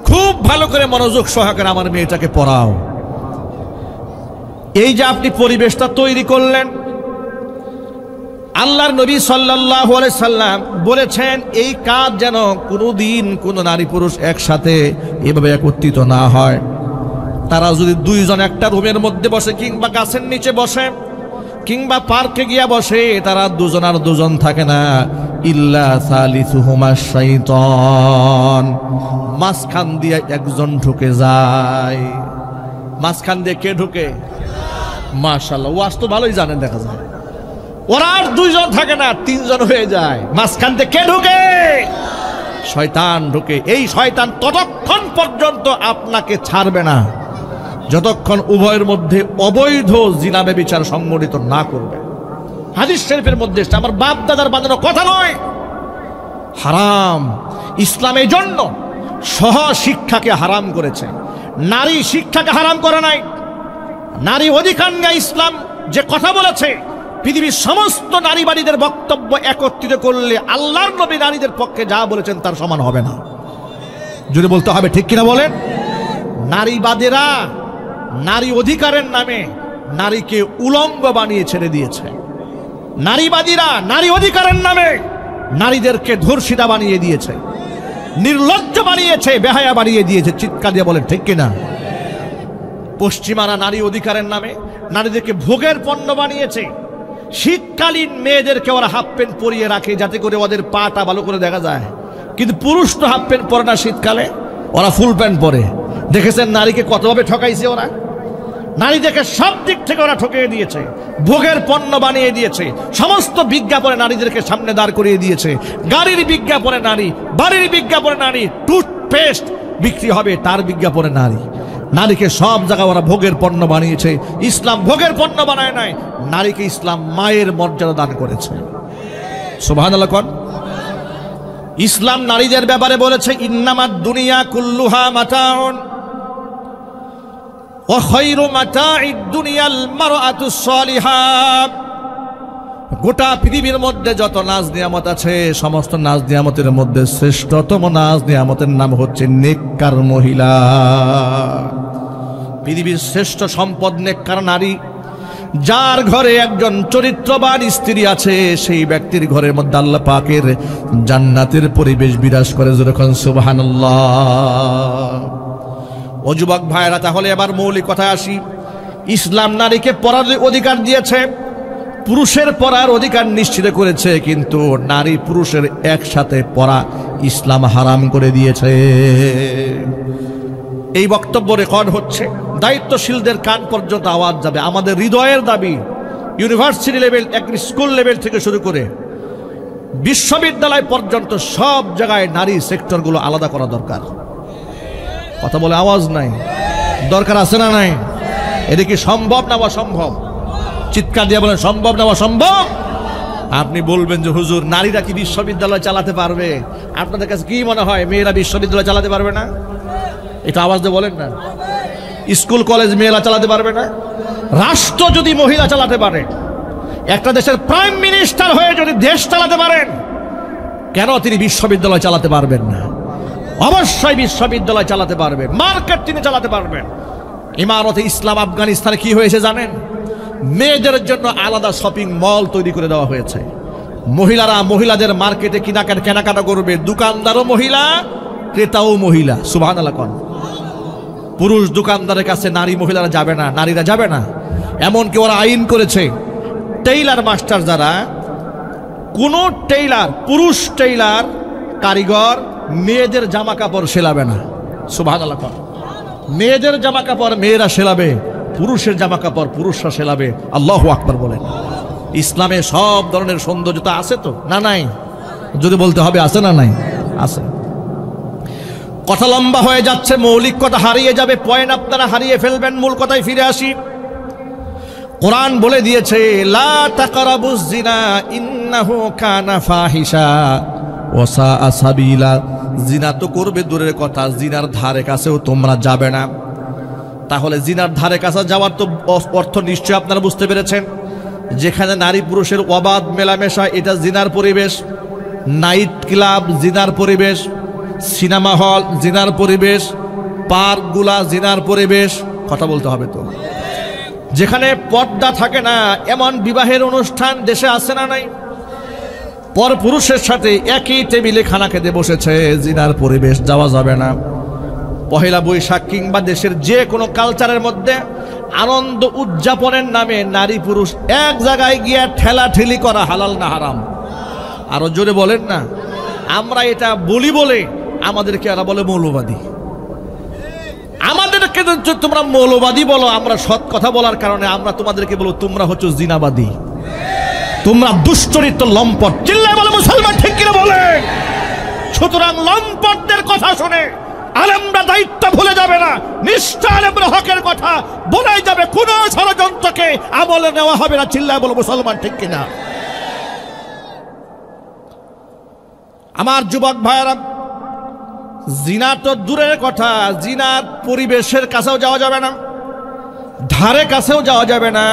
খুব ভালো করে মনোযোগ সহকারে আমার মেয়েটাকে পড়াও। এই যে আপনি পরিবেশটা তৈরি করলেন, আল্লাহর নবী সাল্লাল্লাহু আলাইহি সাল্লাম বলেছেন এই কাজ যেন কোনোদিন কোনো নারী পুরুষ একসাথে এভাবে একত্রিত না হয়। তারা যদি দুইজন একটা রুমের মধ্যে বসে কিংবা গাছের নিচে বসে কিংবা পার্কে গিয়া বসে, তারা দুজন আর দুজন থাকে না, ইল্লা সালিসুহুমা শাইতান, মাঝখান দিয়ে একজন ঢুকে যায়। মাঝখান দিয়ে কে ঢুকে? মাশাআল্লাহ, ওয়াজ তো ভালোই জানেন, দেখা যায় ওরা আর দুইজন থাকে না, তিনজন হয়ে যায়। মাঝখান দিয়ে কে ঢুকে? শয়তান ঢুকে। এই শয়তান ততক্ষণ পর্যন্ত আপনাকে ছাড়বে না যতক্ষণ উভয়ের মধ্যে অবৈধ জিনা ব্যভিচার সংগঠিত না করবে। হাদিস শরীফের মধ্যে আমার বাপ দাদার বানানো কথা নয়, হারাম। ইসলাম এই জন্য সহ শিক্ষাকে হারাম করেছে, নারী শিক্ষাকে হারাম করে নাই। নারী অধিকার নিয়ে ইসলাম যে কথা বলেছে, পৃথিবীর সমস্ত নারীবাদীদের বক্তব্য একত্রিত করলে আল্লাহর নবী নারীদের পক্ষে যা বলেছেন তার সমান হবে না। যদি বলতে হবে, ঠিক কিনা বলেন? নারীবাদীরা নারী অধিকারের নামে নারীকে উলঙ্গ বানিয়ে ছেড়ে দিয়েছে। নারীবাদীরা নারী অধিকারের নামে নারীদেরকে ধর্ষিতা বানিয়ে দিয়েছে, নির্লজ্জ বানিয়েছে, বেহায়া বানিয়ে দিয়েছে। চিৎকার দিয়ে বলেন, ঠিক কিনা? পশ্চিমারা নারী অধিকারের নামে নারীদেরকে ভোগের পণ্য বানিয়েছে। শীতকালীন মেয়েদেরকে ওরা হাফ প্যান্ট পরিয়ে রাখে যাতে করে ওদের পাটা ভালো করে দেখা যায়, কিন্তু পুরুষ তো হাফ প্যান্ট পরে না, শীতকালে ওরা ফুল প্যান্ট পরে। দেখেছেন নারীকে কতভাবে ঠকাইছে ওরা? নারীদেরকে সব দিক থেকে ওরা ঠকিয়ে দিয়েছে, ভোগের পণ্য বানিয়ে দিয়েছে। সমস্ত বিজ্ঞাপনে নারীদেরকে সামনে দাঁড় করিয়ে দিয়েছে। গাড়ির বিজ্ঞাপনে নারী, বাড়ির বিজ্ঞাপনে নারী, টুথপেস্ট বিক্রি হবে তার বিজ্ঞাপনে নারী। নারীকে সব জায়গায় ওরা ভোগের পণ্য বানিয়েছে। ইসলাম ভোগের পণ্য বানায় নাই, নারীকে ইসলাম মায়ের মর্যাদা দান করেছে। সুবহানাল্লাহ কোন? ইসলাম নারীদের ব্যাপারে বলেছে, ইন্নামাদ দুনিয়া কুল্লুহা মাতাউন ওয়া খায়রু মাতাঈদ দুনিয়াল মারআতুস সালিহা। গোটা পৃথিবীর মধ্যে যত নাজ নিয়ামত আছে, সমস্ত নাজ নিয়ামতের মধ্যে শ্রেষ্ঠতম নাজ নিয়ামতের নাম হচ্ছে নেককার মহিলা। পৃথিবীর শ্রেষ্ঠ সম্পদ নেককার নারী। যার ঘরে একজন চরিত্রবান স্ত্রী আছে, সেই ব্যক্তির ঘরের মধ্যে আল্লাহ পাকের জান্নাতের পরিবেশ বিরাজ করে। যখন সুবহানাল্লাহ। ও যুবক ভাইরা, তাহলে এবার মৌলিক কথায় আসি। ইসলাম নারীকে পড়ার অধিকার দিয়েছে, পুরুষের পড়ার অধিকার নিশ্চিত করেছে, কিন্তু নারী পুরুষের একসাথে পড়া ইসলাম হারাম করে দিয়েছে। এই বক্তব্য রেকর্ড হচ্ছে, দায়িত্বশীলদের কান পর্যন্ত আওয়াজ যাবে। আমাদের হৃদয়ের দাবি, ইউনিভার্সিটি লেভেল, স্কুল লেভেল থেকে শুরু করে বিশ্ববিদ্যালয় পর্যন্ত সব জায়গায় নারী সেক্টরগুলো আলাদা করা দরকার। কথা বলে আওয়াজ নাই? দরকার আছে না নাই? এটা কি সম্ভব না অসম্ভব? চিৎকার দিয়ে বলেন, সম্ভব না অসম্ভব? আপনি বলবেন যে হুজুর, নারীরা কি বিশ্ববিদ্যালয় চালাতে পারবে? আপনাদের কাছে কি মনে হয় মেয়েরা বিশ্ববিদ্যালয় চালাতে পারবে না? এটা আওয়াজ দিয়ে বলেন না। স্কুল কলেজ মেয়েরা চালাতে পারবে না? রাষ্ট্র যদি মহিলা চালাতে পারে, একটা দেশের প্রাইম মিনিস্টার হয়ে যদি দেশ চালাতে পারেন, কেন তিনি বিশ্ববিদ্যালয় চালাতে পারবেন না? অবশ্যই বিশ্ববিদ্যালয় চালাতে পারবেন, মার্কেট তিনি চালাতে পারবেন। ইমারতে ইসলাম আফগানিস্তানে কি হয়েছে জানেন? মেয়েদের জন্য আলাদা শপিং মল তৈরি করে দেওয়া হয়েছে। মহিলারা মহিলাদের মার্কেটে কেনাকাটা করবে, দোকানদারও মহিলা, ক্রেতাও মহিলা। সুবহানাল্লাহ কোন? পুরুষ দোকানদারের কাছে নারী মহিলারা যাবে না, নারীরা যাবে না। এমনকি ওরা আইন করেছে, টেইলার মাস্টার যারা, কোন টেইলার, পুরুষ টেইলার কারিগর মেয়েদের জামা কাপড় সেলাবে না। সুবহানাল্লাহ কোন? মেয়েদের জামা কাপড় মেয়েরা সেলাবে, পুরুষের জামা কাপড় পুরুষরা সেলাবে। আল্লাহু আকবার বলেন। ইসলামে সব ধরনের সৌন্দর্যতা আছে তো না নাই? যদি বলতে হবে আছে না নাই? আছে। কথা লম্বা হয়ে যাচ্ছে, মৌলিক কথা হারিয়ে যাবে, পয়েন্ট আপনারা হারিয়ে ফেলবেন। মূল কথায় ফিরে আসি। কোরআন বলে দিয়েছে লা তাকরাবুজ জিনা ইন্নাহু কানা ফাহিশা ওয়া সাআ সাবিলা। জিনা তো করবে দূরের কথা, জিনার ধারে কাছেও তোমরা যাবে না। তাহলে জিনার ধারে কাছে যাওয়ার তো অর্থ নিশ্চয়ই আপনারা বুঝতে পেরেছেন। যেখানে নারী পুরুষের অবাধ মেলামেশা, এটা জিনার পরিবেশ। নাইট ক্লাব জিনার পরিবেশ, সিনেমা হল জিনার পরিবেশ, পার্কগুলা জিনার পরিবেশ। কথা বলতে হবে তো। যেখানে পর্দা থাকে না এমন বিবাহের অনুষ্ঠান দেশে আছে না নাই? পর পুরুষের সাথে একই টেবিলে খানা খেতে বসেছে, জিনার পরিবেশ, যাওয়া যাবে না। পহেলা বৈশাখ কিংবা দেশের যে কোনো কালচারের মধ্যে আনন্দ উদযাপনের নামে নারী পুরুষ এক জায়গায় গিয়ে ঠেলাঠেলি করা হালাল না হারাম? আরো জোরে বলেন না। আমরা এটা বলি বলে আমাদেরকে এরা বলে মৌলবাদী। আমাদেরকে তোমরা মৌলবাদী বলো, আমরা সৎ কথা বলার কারণে আমরা তোমাদেরকে বলো তোমরা হচ্ছে জিনাবাদী, তোমরা দুশ্চরিত্র লম্পট। চিল্লায় বলে মুসলমান, ঠিক কিনা বলে? সুতরাং লম্পটদের কথা শুনে আলেমরা দায়িত্ব ভুলে যাবে না। নিষ্ঠা আলেমরা হকের কথা বলাই যাবে, কোন ষড়যন্ত্রকে আমলে নেওয়া হবে না। চিল্লায় বলে মুসলমান, ঠিক কিনা? আমার যুবক ভাইয়েরা, জিনা তো দূরের কথা, জিনার পরিবেশের কাছেও যাওয়া যাবে না, ধারে কাছেও যাওয়া যাবে না।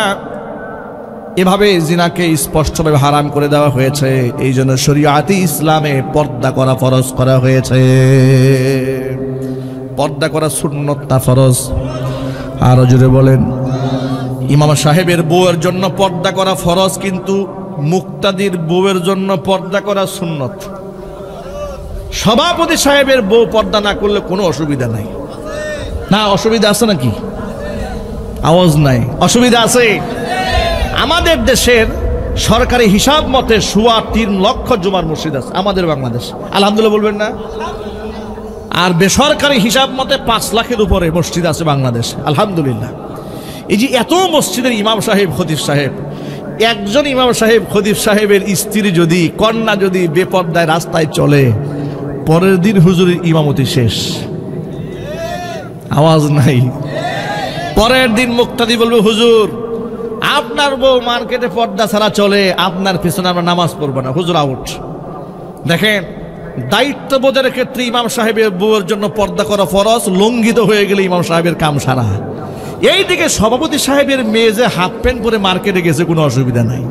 এভাবে জিনাকে স্পষ্টভাবে হারাম করে দেওয়া হয়েছে। এই জন্য শরীয়তে ইসলামে পর্দা করা ফরজ করা হয়েছে। পর্দা করা সুন্নত না ফরজ? আরো জোরে বলেন। ইমাম সাহেবের বউয়ের জন্য পর্দা করা ফরজ, কিন্তু মুক্তাদির বউয়ের জন্য পর্দা করা সুন্নত। সভাপতি সাহেবের বউ পর্দা না করলে কোনো অসুবিধা নাই না? অসুবিধা আছে নাকি? আওয়াজ নাই। অসুবিধা আছে। আমাদের দেশের সরকারি হিসাব মতে ৩.৫ লক্ষ জুমার মসজিদ আছে আমাদের বাংলাদেশ। আলহামদুলিল্লাহ বলবেন না? আর বেসরকারি হিসাব মতে ৫ লাখের উপরে মসজিদ আছে বাংলাদেশ। আলহামদুলিল্লাহ। এই যে এত মসজিদের ইমাম সাহেব, খতিব সাহেব, একজন ইমাম সাহেব, খতিব সাহেবের স্ত্রী যদি, কন্যা যদি বেপর্দায় রাস্তায় চলে, পরের দিন হুজুরের ইমামতি শেষ। আওয়াজ নাই। পরের দিন মুক্তাদি বলবে হুজুর আপনার বউ মার্কেটে পর্দা ছাড়া চলে, আপনার পিছনে আমরা নামাজ পড়বো না, হুজুর আউট। দেখেন, দায়িত্ববোধের ক্ষেত্রে ইমাম সাহেবের বউয়ের জন্য পর্দা করা ফরজ, লঙ্ঘিত হয়ে গেলে ইমাম সাহেবের কাম সারা। এইদিকে সভাপতি সাহেবের মেয়ে যে হাফ প্যান্ট পরে মার্কেটে গেছে, কোনো অসুবিধা নাই।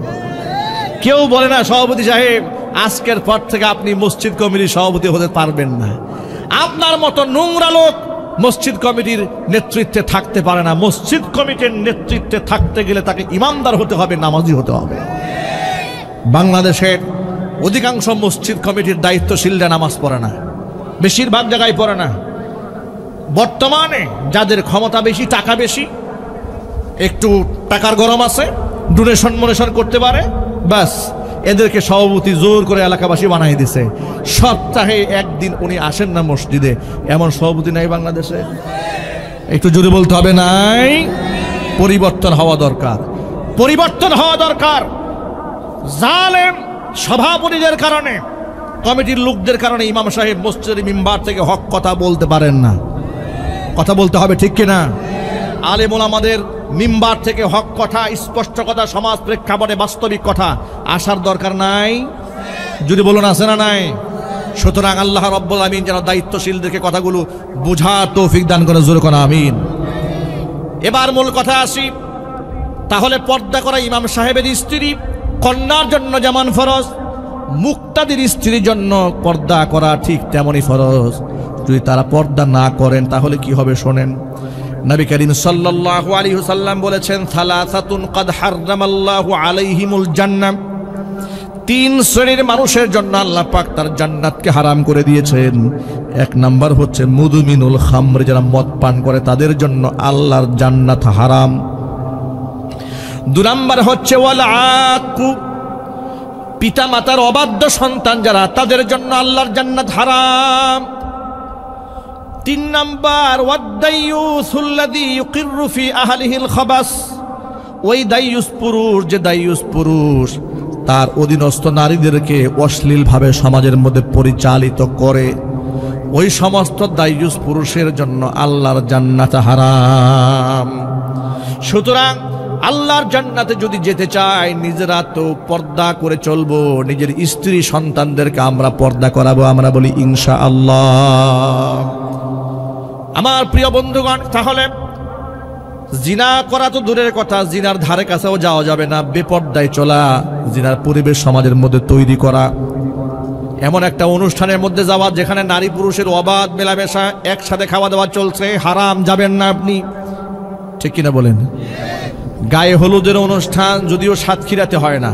কেউ বলে না সভাপতি সাহেব আজকের পর থেকে আপনি মসজিদ কমিটির সভাপতি হতে পারবেন না। আপনার মতো নোংরা লোক মসজিদ কমিটির নেতৃত্বে থাকতে পারে না। মসজিদ কমিটির নেতৃত্বে থাকতে গেলে তাকে ইমামদার হতে হবে, নামাজি হতে হবে। বাংলাদেশের অধিকাংশ মসজিদ কমিটির দায়িত্বশীলরা নামাজ পড়ে না, বেশিরভাগ জায়গায় পড়ে না। বর্তমানে যাদের ক্ষমতা বেশি, টাকা বেশি, একটু টাকার গরম আছে, ডোনেশন মোনেশন করতে পারে, ব্যাস এদেরকে সভাপতি জোর করে এলাকাবাসী বানাই দিছে। সপ্তাহে একদিন উনি আসেন না মসজিদে, এমন সভাপতি নাই বাংলাদেশে। একটু জোরে বলতে হবে নাই? পরিবর্তন হওয়া দরকার, পরিবর্তন হওয়া দরকার। জালেম সভাপতিদের কারণে, কমিটির লোকদের কারণে ইমাম সাহেব মসজিদের মিম্বার থেকে হক কথা বলতে পারেন না। কথা বলতে হবে, ঠিক কিনা? আলেম ওলামাদের মিম্বার থেকে হক কথা, স্পষ্ট কথা, সমাজ প্রেক্ষাপটে বাস্তবিক কথা আসার দরকার নাই? যদি বলুন আছে না নাই? সুতরাং আল্লাহ রাব্বুল আমিন যেন দায়িত্বশীলদেরকে কথাগুলো বুঝার তৌফিক দান করে, জোরে কোন আমিন। এবার মূল কথা আসি। তাহলে পর্দা করা ইমাম সাহেবের স্ত্রী, কন্যার জন্য যেমন ফরজ, মুক্তাদির স্ত্রীর জন্য পর্দা করা ঠিক তেমনই ফরজ। যদি তারা পর্দা না করেন তাহলে কি হবে শোনেন। নবী করিম সাল্লাল্লাহু আলাইহি ওয়াসাল্লাম বলেছেন, সালাসাতুন কাদ হারামাল্লাহু আলাইহিমুল জান্নাহ, 3 শ্রেণীর মানুষের জন্য আল্লাহ পাক তার জান্নাতকে হারাম করে দিয়েছেন। 1 নাম্বার হচ্ছে মুদমিনুল খামর, যারা মদ পান করে তাদের জন্য আল্লাহর জান্নাত হারাম। 2 নাম্বার হচ্ছে ওয়াল আকু, পিতা মাতার অবাধ্য সন্তান যারা, তাদের জন্য আল্লাহর জান্নাত হারাম। 3 নাম্বার ওয়াদ্দাইয়ুসুল্লাযী ইউকিররু ফি আহলিহিল খাবাস ওই দাইয়ুস পুরুষ, যে দাইয়ুস পুরুষ তার অধীনস্থ নারীদেরকে অশ্লীলভাবে সমাজের মধ্যে পরিচালিত করে, ওই সমস্ত দাইয়ুস পুরুষের জন্য আল্লাহর জান্নাত হারাম। সুতরাং আল্লাহর জান্নাতে যদি যেতে চাই, নিজেরা তো পর্দা করে চলবো, নিজের স্ত্রী সন্তানদেরকে আমরা পর্দা করাবো, আমরা বলি ইনশাআল্লাহ। আমার প্রিয় বন্ধুগণ, তাহলে জিনা করা তো দূরের কথা, জিনার ধারে কাছেও যাওয়া যাবে না, বেপর্দায় চলা, জিনার পরিবেশ সমাজের মধ্যে তৈরি করা, এমন একটা অনুষ্ঠানের মধ্যে যাওয়া যেখানে নারী পুরুষের অবাধ মেলামেশা, একসাথে খাওয়া দাওয়া চলছে, হারাম, যাবেন না আপনি, ঠিক কিনা বলেন? গায়ে হলুদের অনুষ্ঠান যদিও সাতক্ষীরাতে হয় না,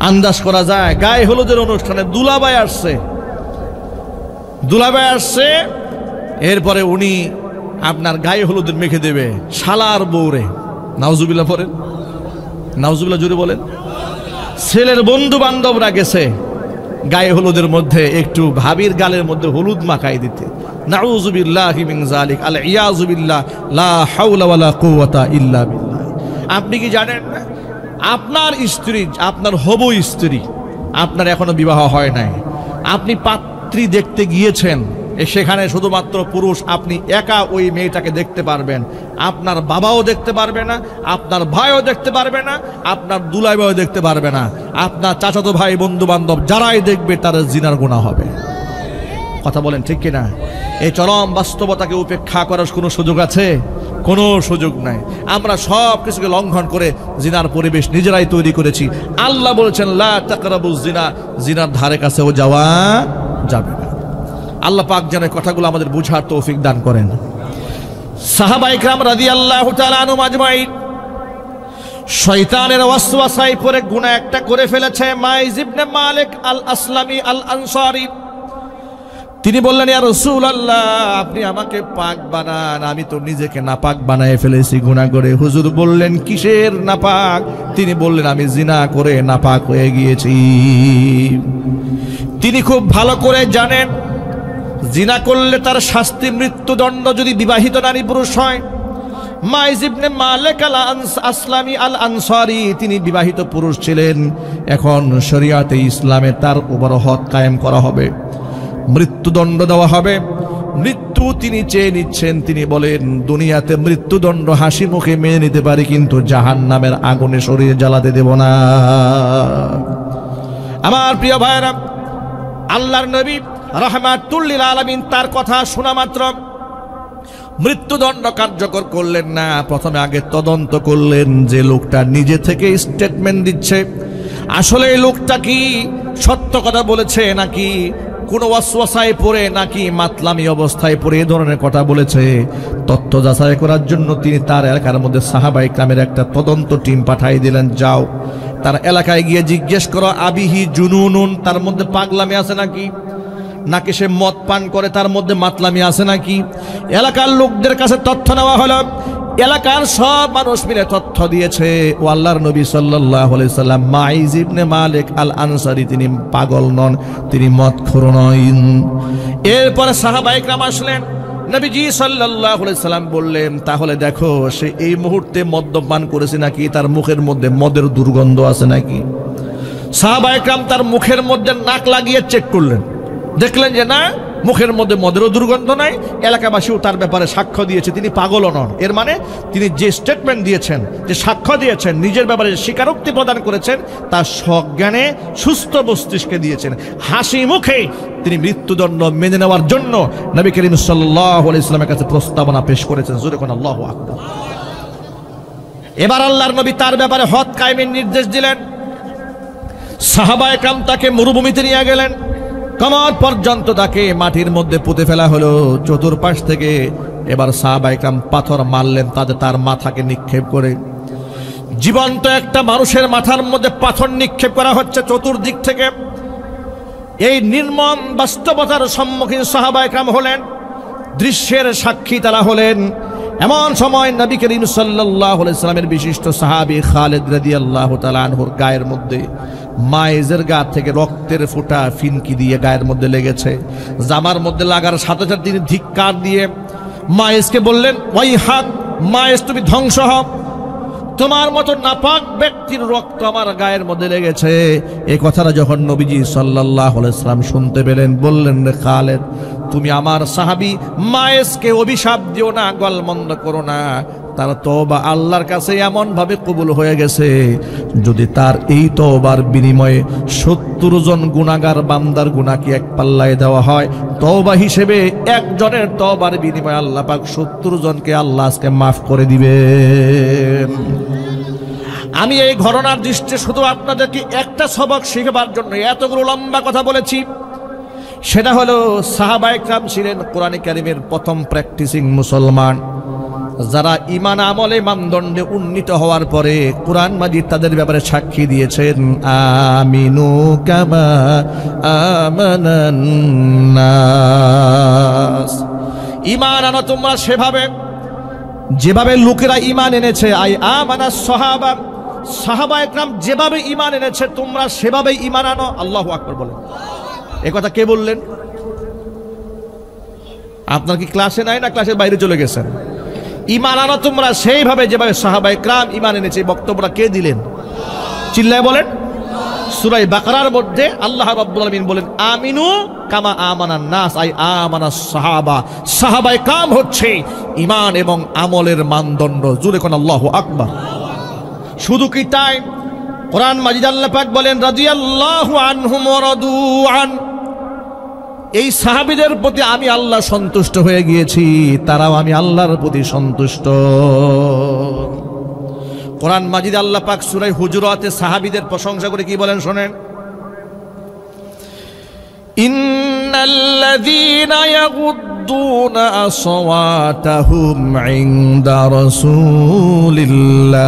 আন্দাজ করা যায় গায়ে হলুদের অনুষ্ঠানে দুলাভাই আসছে, এরপরে উনি আপনার গায়ে হলুদের মেখে দেবে শালার বউরে, নাউজুবিল্লাহ পড়েন, নাউজুবিল্লাহ জোরে বলেন। ছেলের বন্ধু বান্ধবরা গেছে গায়ে হলুদের মধ্যে একটু ভাবির গালের মধ্যে হলুদ মাখাই দিতে, নাউজুবিল্লাহি মিন যালিক, আল ইয়াযু বিল্লাহ, লা হাওলা ওয়ালা কুওয়াতা ইল্লা বিল্লাহ। আপনি কি জানেন না, আপনার স্ত্রী, আপনার হবু স্ত্রী, আপনার এখনো বিবাহ হয় নাই, আপনি পাত্রী দেখতে গিয়েছেন, সেখানে শুধুমাত্র পুরুষ, আপনি একা ওই মেয়েটাকে দেখতে পারবেন, আপনার বাবাও দেখতে পারবে না, আপনার ভাইও দেখতে পারবে না, আপনার দুলাই ভাইও দেখতে পারবে না, আপনার চাচাতো ভাই বন্ধু বান্ধব যারাই দেখবে তার জিনার গুনাহ হবে। কথা বলেন ঠিক কিনা? এই চরম বাস্তবতাকে উপেক্ষা করার কোনো সুযোগ আছে? কোনো সুযোগ নাই। আমরা সব কিছুকে লঙ্ঘন করে জিনার পরিবেশ নিজেরাই তৈরি করেছি। আল্লাহ বলেছেন লা তাকরাবুজ জিনা, জিনার ধারে কাছেও যাওয়া যাবে না। আল্লাহ পাক যেন কথাগুলো আমাদের বুঝার তৌফিক দান করেন। সাহাবায়ে কেরাম রাদিয়াল্লাহু তাআলা আনহুম আজমাইন শয়তানের ওয়াসওয়াসায় পড়ে গুনাহ একটা করে ফেলেছে। মাইজ ইবনে মালিক আল আসলামি আল আনসারী তিনি বললেন, ইয়া রাসূলুল্লাহ, আপনি আমাকে পাক বানান, আমি তো নিজেকে নাপাক বানায় ফেলেছি গুনাহ করে। হুজুর বললেন, কিসের নাপাক? তিনি বললেন, আমি জিনা করে নাপাক হয়ে গিয়েছি। তিনি খুব ভালো করে জানেন জিনা করলে তার শাস্তি মৃত্যুদণ্ড, যদি বিবাহিত নারী পুরুষ হয়। মাইজ ইবনে মালিক আল আসলামি আল আনসারী তিনি বিবাহিত পুরুষ ছিলেন। এখন শরিয়াতে ইসলামে তার উপর হদ কায়েম করা হবে, মৃত্যুদণ্ড দেওয়া হবে। মৃত্যু তিনি চেয়ে নিচ্ছেন। তিনি বলেন, দুনিয়াতে মৃত্যুদণ্ড হাসি মুখে মেনে নিতে পারি, কিন্তু জাহান্নামের আগুনে শরীরে জ্বালাতে দেব না। আমার প্রিয় ভাইরা, আল্লাহর নবী রাহমাতুল লিল আলামিন তার কথা শোনা মাত্র মৃত্যুদণ্ড কার্যকর করলেন না। প্রথমে আগে তদন্ত করলেন যে লোকটা নিজে থেকে স্টেটমেন্ট দিচ্ছে, আসলে এই লোকটা কি সত্য কথা বলেছে, নাকি কোনো ওয়াসওয়াসায় পড়ে, নাকি মাতলামি অবস্থায় পড়ে এই ধরনের কথা বলেছে। তথ্য যাচাই করার জন্য তিনি তার এলাকার মধ্যে সাহাবায়ে কেরামের একটা তদন্ত টিম পাঠিয়ে দিলেন, যাও তার এলাকায় গিয়ে জিজ্ঞেস করো, আবিহি জুনুনুন, তার মধ্যে পাগলামি আছে নাকি, নাকি সে মদ পান করে, তার মধ্যে মাতলামি আছে নাকি। এলাকার লোকদের কাছে তথ্য নেওয়া হলো, এলাকার সব মানুষ মিলে তথ্য দিয়েছে, ও আল্লাহর নবী সাল্লাল্লাহু আলাইহি সাল্লাম, মাইজ ইবনে মালিক আল আনসারী তিনি পাগল নন, তিনি মদখোর নন। এরপরে সাহাবায়ে কেরাম আসলেন, নবীজি সাল্লাল্লাহু আলাইহি সাল্লাম বললেন, তাহলে দেখো সে এই মুহূর্তে মদ্যপান করেছে নাকি, তার মুখের মধ্যে মদের দুর্গন্ধ আছে নাকি। সাহাবায়ে কেরাম তার মুখের মধ্যে নাক লাগিয়ে চেক করলেন, দেখলেন যে না, মুখের মধ্যে মদেরও দুর্গন্ধ নাই। এলাকাবাসীও তার ব্যাপারে সাক্ষ্য দিয়েছে তিনি পাগলও নন। এর মানে তিনি যে স্টেটমেন্ট দিয়েছেন, যে সাক্ষ্য দিয়েছেন, নিজের ব্যাপারে স্বীকারোক্তি প্রদান করেছেন, তা সজ্ঞানে সুস্থ মস্তিষ্কে দিয়েছেন। হাসি মুখে তিনি মৃত্যুদণ্ড মেনে নেওয়ার জন্য নবী করিম সাল্লাল্লাহু আলাইহি ওয়াসাল্লামের কাছে প্রস্তাবনা পেশ করেছেন। জোরে কোন আল্লাহু আকবার। এবার আল্লাহর নবী তার ব্যাপারে হদ কায়েমের নির্দেশ দিলেন। সাহাবায়ে কেরাম তাকে মরুভূমিতে নিয়ে গেলেন, কমর পর্যন্ত তাকে মাটির মধ্যে পুঁতে ফেলা হলো চতুর্পাশ থেকে। এবার সাহাবায়ে কেরাম পাথর মারলেন তার মাথাকে নিক্ষেপ করে। জীবন্ত একটা মানুষের মাথার মধ্যে পাথর নিক্ষেপ করা হচ্ছে চতুর্দিক থেকে। এই নির্মম বাস্তবতার সম্মুখীন সাহাবায়ে কেরাম হলেন, দৃশ্যের সাক্ষী তারা হলেন। এমন সময় নবী করিম সাল্লাল্লাহু আলাইহি সাল্লামের বিশিষ্ট সাহাবী খালিদ রাদিয়াল্লাহু তাআলা আনহুর গায়ের মধ্যে, মায়েজের গা থেকে রক্তের ফোঁটা ফিনকি দিয়ে গায়ের মধ্যে লেগেছে। জামার মধ্যে লাগার সাথে সাথে তিনি ধিক্কার দিয়ে মায়েজকে বললেন, ওয়াইহাক, মায়েজ তুমি ধ্বংস হও। তোমার মতো নাপাক ব্যক্তির রক্ত আমার গায়ের মধ্যে লেগেছে। এই কথাটা যখন নবীজি সাল্লাল্লাহু আলাইহি সাল্লাম শুনতে পেলেন, বললেন, রে খালেদ, তুমি আমার সাহাবী মায়েসকে অভিশাপ দিও না, গলমন্দ করো না। তার তওবা আল্লাহর কাছে এমন ভাবে কবুল হয়ে গেছে, যদি তার এই তওবার বিনিময়ে 70 জন গুনাহগার বান্দার গুনাহ কি এক পাল্লায় দেওয়া হয়, তওবা হিসেবে একজনের তওবার বিনিময়ে আল্লাহ পাক 70 জনকে আল্লাহ আজকে মাফ করে দিবেন। আমি এই ঘটনার দৃষ্টিতে শুধু আপনাদেরকে একটা সবক শিখবার জন্য এতগুলো লম্বা কথা বলেছি। সেটা হলো সাহাবায়ে কেরাম ছিলেন কোরআনে কারীমের প্রথম প্র্যাকটিসিং মুসলমান, যারা ঈমান আমলে মানদণ্ডে উন্নীত হওয়ার পরে কোরআন মাজিদ তাদের ব্যাপারে সাক্ষী দিয়েছেন, আমিনু কামা আমানান নাস। ঈমান আনো তোমরা সেভাবে যেভাবে লোকেরা ঈমান এনেছে। আই আমানাস সাহাবা, সাহাবায়ে কেরাম যেভাবে ঈমান এনেছে তোমরা সেভাবেই ঈমান আনো। আল্লাহু আকবার বলেন। এই কথা কে বললেন? আপনার কি ক্লাসে নাই না ক্লাসের বাইরে চলে গেছেন? ঈমান আনো তোমরা সেইভাবে যেভাবে সাহাবায়ে কেরাম ঈমান এনেছে। বক্তব্যটা কে দিলেন? চিল্লায় বলেন। সূরা বাকারার মধ্যে আল্লাহ রাব্বুল আলামিন বলেন, আমিনু কামা আমানান নাস, আই আমানাস সাহাবা। সাহাবায়ে কেরাম হচ্ছে ঈমান এবং আমলের মানদণ্ড। জোরে কোন আল্লাহু আকবার। শুধু কি তাই? কোরআন মাজিদ আল্লাহ পাক বলেন, রাদিয়াল্লাহু আনহুম ওয়া রাদু আন। এই সাহাবীদের প্রতি আমি আল্লাহ সন্তুষ্ট হয়ে গিয়েছি, তারাও আমি আল্লাহর প্রতি সন্তুষ্ট। কোরআন মাজিদ আল্লাহ পাক সূরা হুজুরাতে সাহাবীদের প্রশংসা করে কি বলেন শোনেন, ইন্নাল্লাযীনা ইয়াগুদ্দুনা আসওয়াতাহুম ইনদা রাসূলিল্লাহ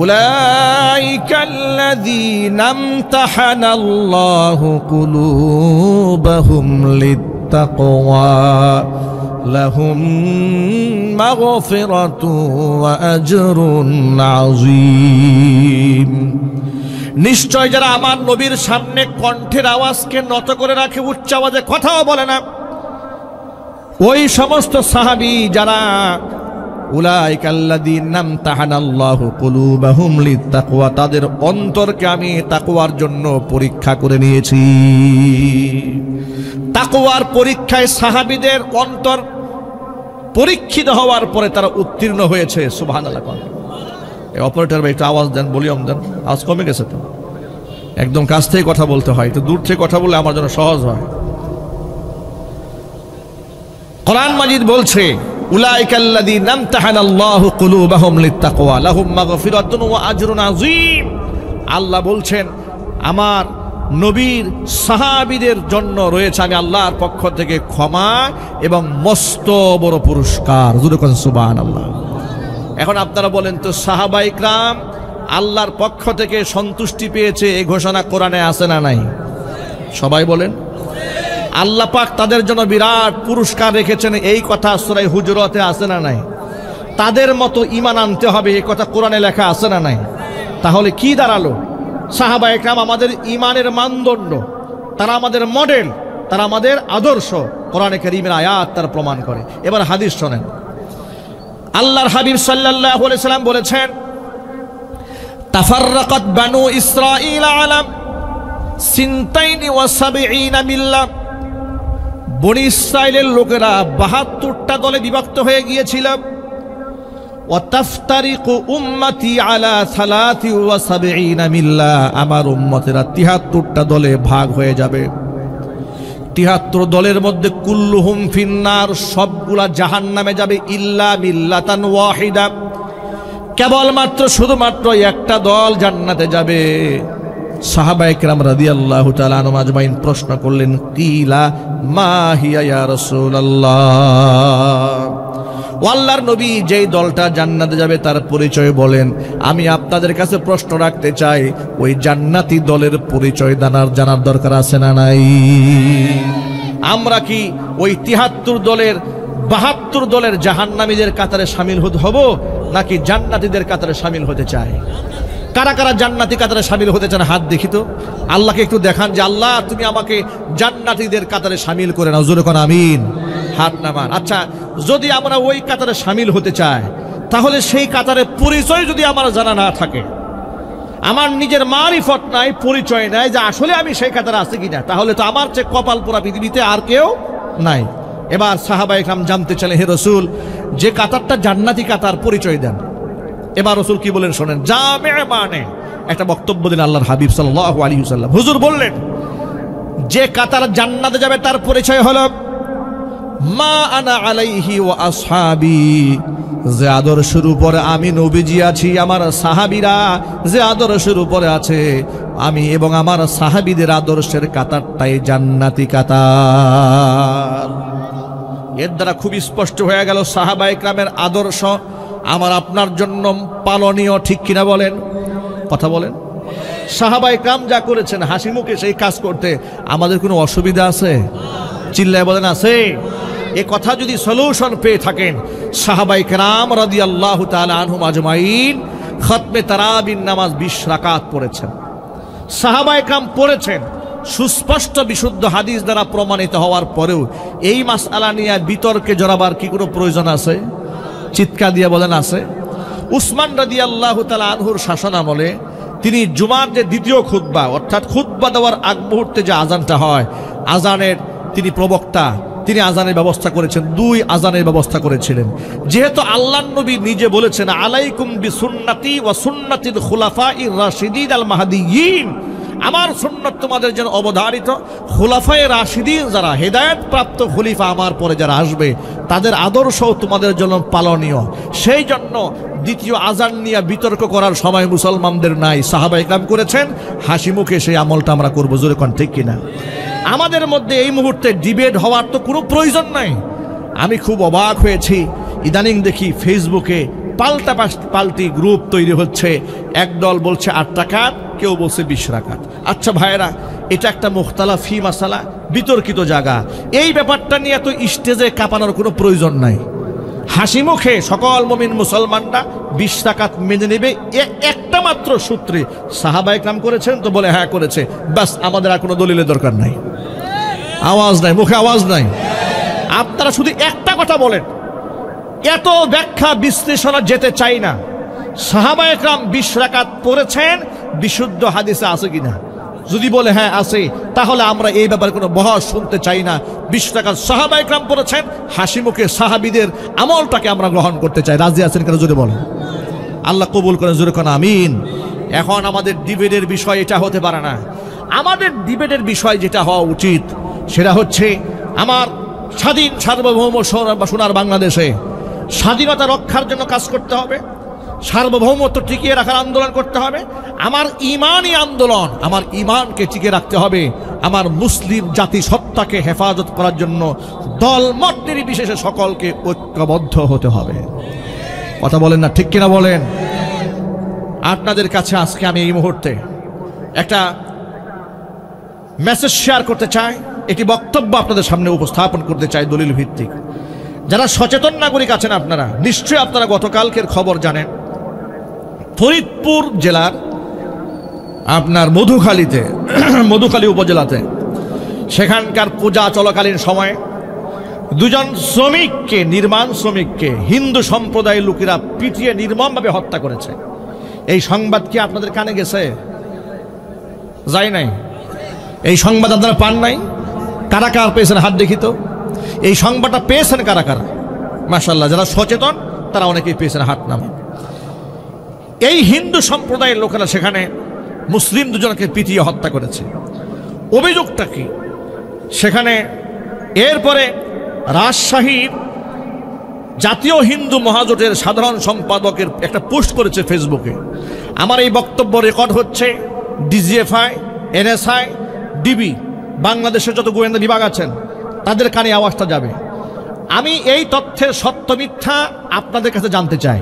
উলাইকা আল্লাযীনা ইমতাহানা আল্লাহু কুলুবাহুম লিত্তাকওয়া লাহুম মাগফিরাতু ওয়া আজরুন আযীম। নিশ্চয় যারা আমার নবীর সামনে কণ্ঠের আওয়াজকে নত করে রাখে, উচ্চ আওয়াজে কথাও বলে না, ওই সমস্ত সাহাবী যারা উলাইকা আল্লাযীনা ইমতাহানা আল্লাহু কুলুবাহুম লিত্তাকওয়া, তাদের অন্তরকে আমি তাকওয়ার জন্য পরীক্ষা করে নিয়েছি। তাকওয়ার পরীক্ষায় সাহাবীদের অন্তর পরীক্ষিত হওয়ার পরে তারা উত্তীর্ণ হয়েছে। সুবহানাল্লাহ। এই অপারেটর ভাই একটু আওয়াজ দেন, ভলিউম দেন, আওয়াজ কমে গেছে তো। একদম কাছ থেকে কথা বলতে হয়, একটু দূর থেকে কথা বললে আমার জন্য সহজ হয়। কোরআন মাজিদ বলছে, উলাইকা আল্লাযীনা ইমতাহানা আল্লাহু কুলুবাহুম লিত্তাকওয়া লাহুম মাগফিরাতুন ওয়া আজরুন আযীম। আল্লাহ বলছেন, আমার নবীর সাহাবীদের জন্য রয়েছে আমি আল্লাহর পক্ষ থেকে ক্ষমা এবং মস্ত বড় পুরস্কার। জোরে বলেন সুবহানাল্লাহ। এখন আপনারা বলেন তো, সাহাবায়ে কেরাম আল্লাহর পক্ষ থেকে সন্তুষ্টি পেয়েছে, এই ঘোষণা কোরআনে আছে না নাই? সবাই বলেন। আল্লাহ পাক তাদের জন্য বিরাট পুরস্কার রেখেছেন, এই কথা সূরা হুজুরাতে আছে না নাই? তাদের মতো ঈমান আনতে হবে, এই কথা কোরআনে লেখা আছে না নাই? তাহলে কি দাঁড়ালো? সাহাবায়ে কেরাম আমাদের ঈমানের মানদণ্ড, তারা আমাদের মডেল, তারা আমাদের আদর্শ। কোরআনে কারীমের আয়াত তার প্রমাণ করে। এবার হাদিস শোনেন। আল্লাহর হাবিব সাল্লাল্লাহু আলাইহি সাল্লাম বলেছেন, তাফাররাকাত বানু ইসরাঈল আলা 72 মিল্লাহ। বনি ইসরাইলের লোকেরা 72টা দলে বিভক্ত হয়ে গিয়েছিল। ওয়া তাফতারিকু উম্মতি আলা 73 মিল্লাহ। আমার উম্মতেরা 73টা দলে ভাগ হয়ে যাবে। 73 দলের মধ্যে কুল্লুহুম ফিন্নার, সবগুলা জাহান্নামে যাবে, ইল্লা মিল্লাতান ওয়াহিদা, কেবলমাত্র শুধুমাত্র একটা দল জান্নাতে যাবে। সাহাবায়ে কেরাম রাদিয়াল্লাহু তাআলা আনহুম আজমাইন প্রশ্ন করলেন, কিলা মা হিয়া ইয়া রাসূলুল্লাহ। আল্লাহর নবী, যেই দলটা জান্নাতে যাবে তার পরিচয় বলেন। আমি আপনাদের কাছে প্রশ্ন রাখতে চাই, ওই জান্নাতি দলের পরিচয় জানার দরকার আছে না নাই? আমরা কি ওই 73 দলের 72 দলের জাহান্নামীদের কাতারে শামিল হব, নাকি জান্নাতীদের কাতারে শামিল হতে চাই? কারা কারা জান্নাতি কাতারে শামিল হতে চান হাত দেখি তো। আল্লাহকে একটু দেখান যে আল্লাহ তুমি আমাকে জান্নাতীদের কাতারে শামিল করে নাও। জোরে কোন আমিন। হাত নামান। আচ্ছা, যদি আমরা ওই কাতারে শামিল হতে চাই, তাহলে সেই কাতারের পরিচয় যদি আমার জানা না থাকে, আমার নিজের মারিফত নাই, পরিচয় নাই যে আসলে আমি সেই কাতারে আছি কিনা, তাহলে তো আমার চেয়ে কপাল পোড়া পৃথিবীতে আর কেউ নাই। এবার সাহাবায়ে কেরাম জানতে চাইলেন, হে রাসূল, যে কাতারটা জান্নাতি কাতার, পরিচয় দেন। এবার রাসূল কি বলেন শোনেন, জামিআ মানে একটা বক্তব্য দিলেন আল্লাহর হাবিব সাল্লাল্লাহু আলাইহি ওয়াসাল্লাম। হুজুর বললেন, যে কাতার জান্নাতে যাবে তার পরিচয় হলো মা আনা আলাইহি ওয়া আসহাবি, যে আদর্শের উপরে আমি নবীজি আছি, আমার সাহাবীরা যে আদর্শের উপরে আছে, আমি এবং আমার সাহাবীদের আদর্শের কাতারটাই জান্নাতি কাতার। এর দ্বারা খুব স্পষ্ট হয়ে গেল সাহাবায়ে কেরামের আদর্শ আমার আপনার জন্য পালনীয়, ঠিক কিনা বলেন? কথা বলেন। সাহাবায়ে কেরাম যা করেছেন হাসি মুখে সেই কাজ করতে আমাদের কোনো অসুবিধা আছে? চিল্লায় বলেন আছে? এ কথা যদি সলিউশন পেয়ে থাকেন, সাহাবায়ে কেরাম রাদিয়াল্লাহু তাআলা আনহুম আজমাইন খতমে তারাবির নামাজ 20 রাকাত পড়েছেন। সাহাবায়ে কেরাম পড়েছেন, সুস্পষ্ট বিশুদ্ধ হাদিস দ্বারা প্রমাণিত হওয়ার পরেও এই মাসআলা নিয়ে বিতর্কে জড়াবার কি কোনো প্রয়োজন আছে? চিৎকার দিয়ে বলেন আছে? উসমান রাদিয়াল্লাহু তাআলা আনহুর শাসন আমলে তিনি জুমার যে দ্বিতীয় খুতবা, অর্থাৎ খুতবা দেওয়ার আগ মুহূর্তে যে আজানটা হয়, আজানের তিনি প্রবক্তা, তিনি আজানের ব্যবস্থা করেছেন, 2 আজানের ব্যবস্থা করেছিলেন। যেহেতু আল্লাহর নবী নিজে বলেছেন, আলাইকুম বিসুন্নতি ওয়া সুন্নাতিল খুলাফাইর রাশিদিন আল মাহদিয়িন, আমার সুন্নাত তোমাদের জন্য অবধারিত, খুলাফায়ে রাশিদিন যারা হেদায়েত প্রাপ্ত খলিফা আমার পরে যারা আসবে তাদের আদর্শও তোমাদের জন্য পালনীয়। সেই জন্য দ্বিতীয় আজান নিয়ে বিতর্ক করার সময় মুসলমানদের নাই, সাহাবায়ে কেরাম করেছেন, হাসি মুখে সেই আমলটা আমরা করবো। জোরে কোন ঠিক কিনা? আমাদের মধ্যে এই মুহূর্তে ডিবেট হওয়ার তো কোনো প্রয়োজন নাই। আমি খুব অবাক হয়েছি, ইদানিং দেখি ফেসবুকে পাল্টি গ্রুপ তৈরি হচ্ছে, একদল বলছে 8 রাকাত, কেউ বলছে 20 রাকাত। আচ্ছা ভাইরা, এটা একটা মুখতালাফি মাসালা, বিতর্কিত জায়গা। এই ব্যাপারটা নিয়ে তো স্টেজে কাঁপানোর কোনো প্রয়োজন নাই। হাসি মুখে সকল মুমিন মুসলমানরা 20 রাকাত মেনে নেবে, একটা মাত্র সূত্রে। সাহাবায়ে কেরাম করেছেন তো বলে হ্যাঁ করেছে, ব্যাস, আমাদের আর কোনো দলিলের দরকার নাই। আওয়াজ নাই, মুখে আওয়াজ নাই। আপনারা শুধু একটা কথা বলেন, এত ব্যাখ্যা বিশ্লেষণে যেতে চাই না। সাহাবায়ে কেরাম 20 রাকাত পড়েছেন, বিশুদ্ধ হাদিসে আছে কিনা? যদি বলে হ্যাঁ আছে, তাহলে আমরা এই ব্যাপারে কোনো বহস শুনতে চাই না। 20 রাকাত সাহাবায়ে কেরাম পড়েছেন, হাসি মুখে সাহাবীদের আমলটাকে আমরা গ্রহণ করতে চাই। রাজি আছেন কেন? জোরে বলেন। আল্লাহ কবুল করেন, জোরে কোন আমিন। এখন আমাদের ডিবেটের বিষয় এটা হতে পারে না। আমাদের ডিবেটের বিষয় যেটা হওয়া উচিত সেটা হচ্ছে, আমার স্বাধীন সার্বভৌম সোনার বাংলাদেশে স্বাধীনতা রক্ষার জন্য কাজ করতে হবে, সার্বভৌমত্ব টিকিয়ে রাখার আন্দোলন করতে হবে, আমার ইমানই আন্দোলন, আমার ইমানকে টিকিয়ে রাখতে হবে, আমার মুসলিম জাতি সত্তাকে হেফাজত করার জন্য দলমত নির্বিশেষে সকলকে ঐক্যবদ্ধ হতে হবে। কথা বলেন না, ঠিক কিনা বলেন? আপনাদের কাছে আজকে আমি এই মুহূর্তে একটা মেসেজ শেয়ার করতে চাই, একটি বক্তব্য আপনাদের সামনে উপস্থাপন করতে চাই দলিল ভিত্তিক। যারা সচেতন নাগরিক আছেন আপনারা নিশ্চয়ই আপনারা গতকালকের খবর জানেন, ফরিদপুর জেলার আপনার মধুখালী উপজেলাতে সেখানকার পূজা চলাকালীন সময়ে 2 শ্রমিককে, নির্মাণ শ্রমিককে হিন্দু সম্প্রদায়ের লোকেরা পিটিয়ে নির্মমভাবে হত্যা করেছে। এই সংবাদ কি আপনাদের কানে গেছে? যায় নাই? এই সংবাদ আপনারা পান নাই? কারা কারা পেয়েছেন হাত দেখি তো? এই সংবাদটা পেয়েছেন কারা কারা? মাশাআল্লাহ, যারা সচেতন তারা অনেকেই পেয়েছেন, হাত নামে। এই হিন্দু সম্প্রদায়ের লোকেরা সেখানে মুসলিম 2 জনকে পিটিয়ে হত্যা করেছে। অভিযোগটা কি? সেখানে এরপরে রাজশাহীর জাতীয় হিন্দু মহাজোটের সাধারণ সম্পাদকের একটা পোস্ট করেছে ফেসবুকে। আমার এই বক্তব্য রেকর্ড হচ্ছে, ডিজিএফআই, এনএসআই, ডিবি, বাংলাদেশের যত গোয়েন্দা বিভাগ আছেন তাদের কানে আওয়াজটা যাবে। আমি এই তথ্যের সত্য মিথ্যা আপনাদের কাছে জানতে চাই।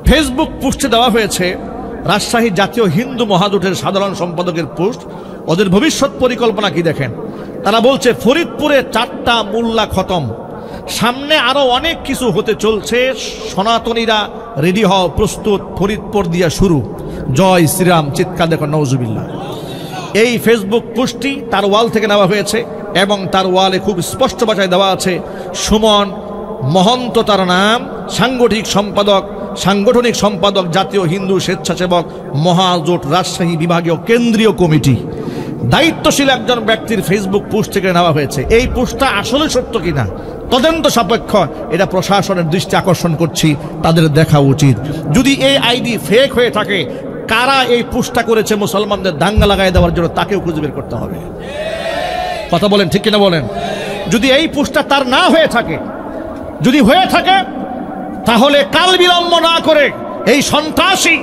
ফেসবুক পোস্টে দেওয়া হয়েছে রাজশাহী জাতীয় হিন্দু মহাজোটের সাধারণ সম্পাদকের পোস্ট। ওদের ভবিষ্যৎ পরিকল্পনা কি দেখেন। তারা বলছে, ফরিদপুরে 4টা মোল্লা খতম, সামনে আরো অনেক কিছু হতে চলছে, সনাতনীরা রেডি হও, প্রস্তুত, ফরিদপুর দিয়া শুরু, জয় শ্রীরাম, চিৎকার দেখুন, নওজুবিল্লাহ। এই ফেসবুক পোস্টটি তার ওয়াল থেকে নেওয়া হয়েছে এবং তার ওয়ালে খুব স্পষ্ট ভাষায় দেওয়া আছে, সুমন মহন্ত তার নাম, সাংগঠনিক সম্পাদক জাতীয় হিন্দু স্বেচ্ছাসেবক মহাজোট রাজশাহী বিভাগীয় কেন্দ্রীয় কমিটি। দায়িত্বশীল একজন ব্যক্তির ফেসবুক পোস্ট থেকে নেওয়া হয়েছে। এই পোস্টটা আসলে সত্য কিনা তদন্ত সাপেক্ষ, এটা প্রশাসনের দৃষ্টি আকর্ষণ করছি, তাদের দেখা উচিত। যদি এই আইডি ফেক হয়ে থাকে, কারা এই পোস্টটা করেছে মুসলমানদের দাঙ্গা লাগাই দেওয়ার জন্য, তাকেও খুঁজে বের করতে হবে। কথা বলেন, ঠিক কিনা বলেন? যদি এই পোস্টটা তার না হয়ে থাকে, যদি হয়ে থাকে, তাহলে কাল বিলম্ব না করে এই সন্ত্রাসী,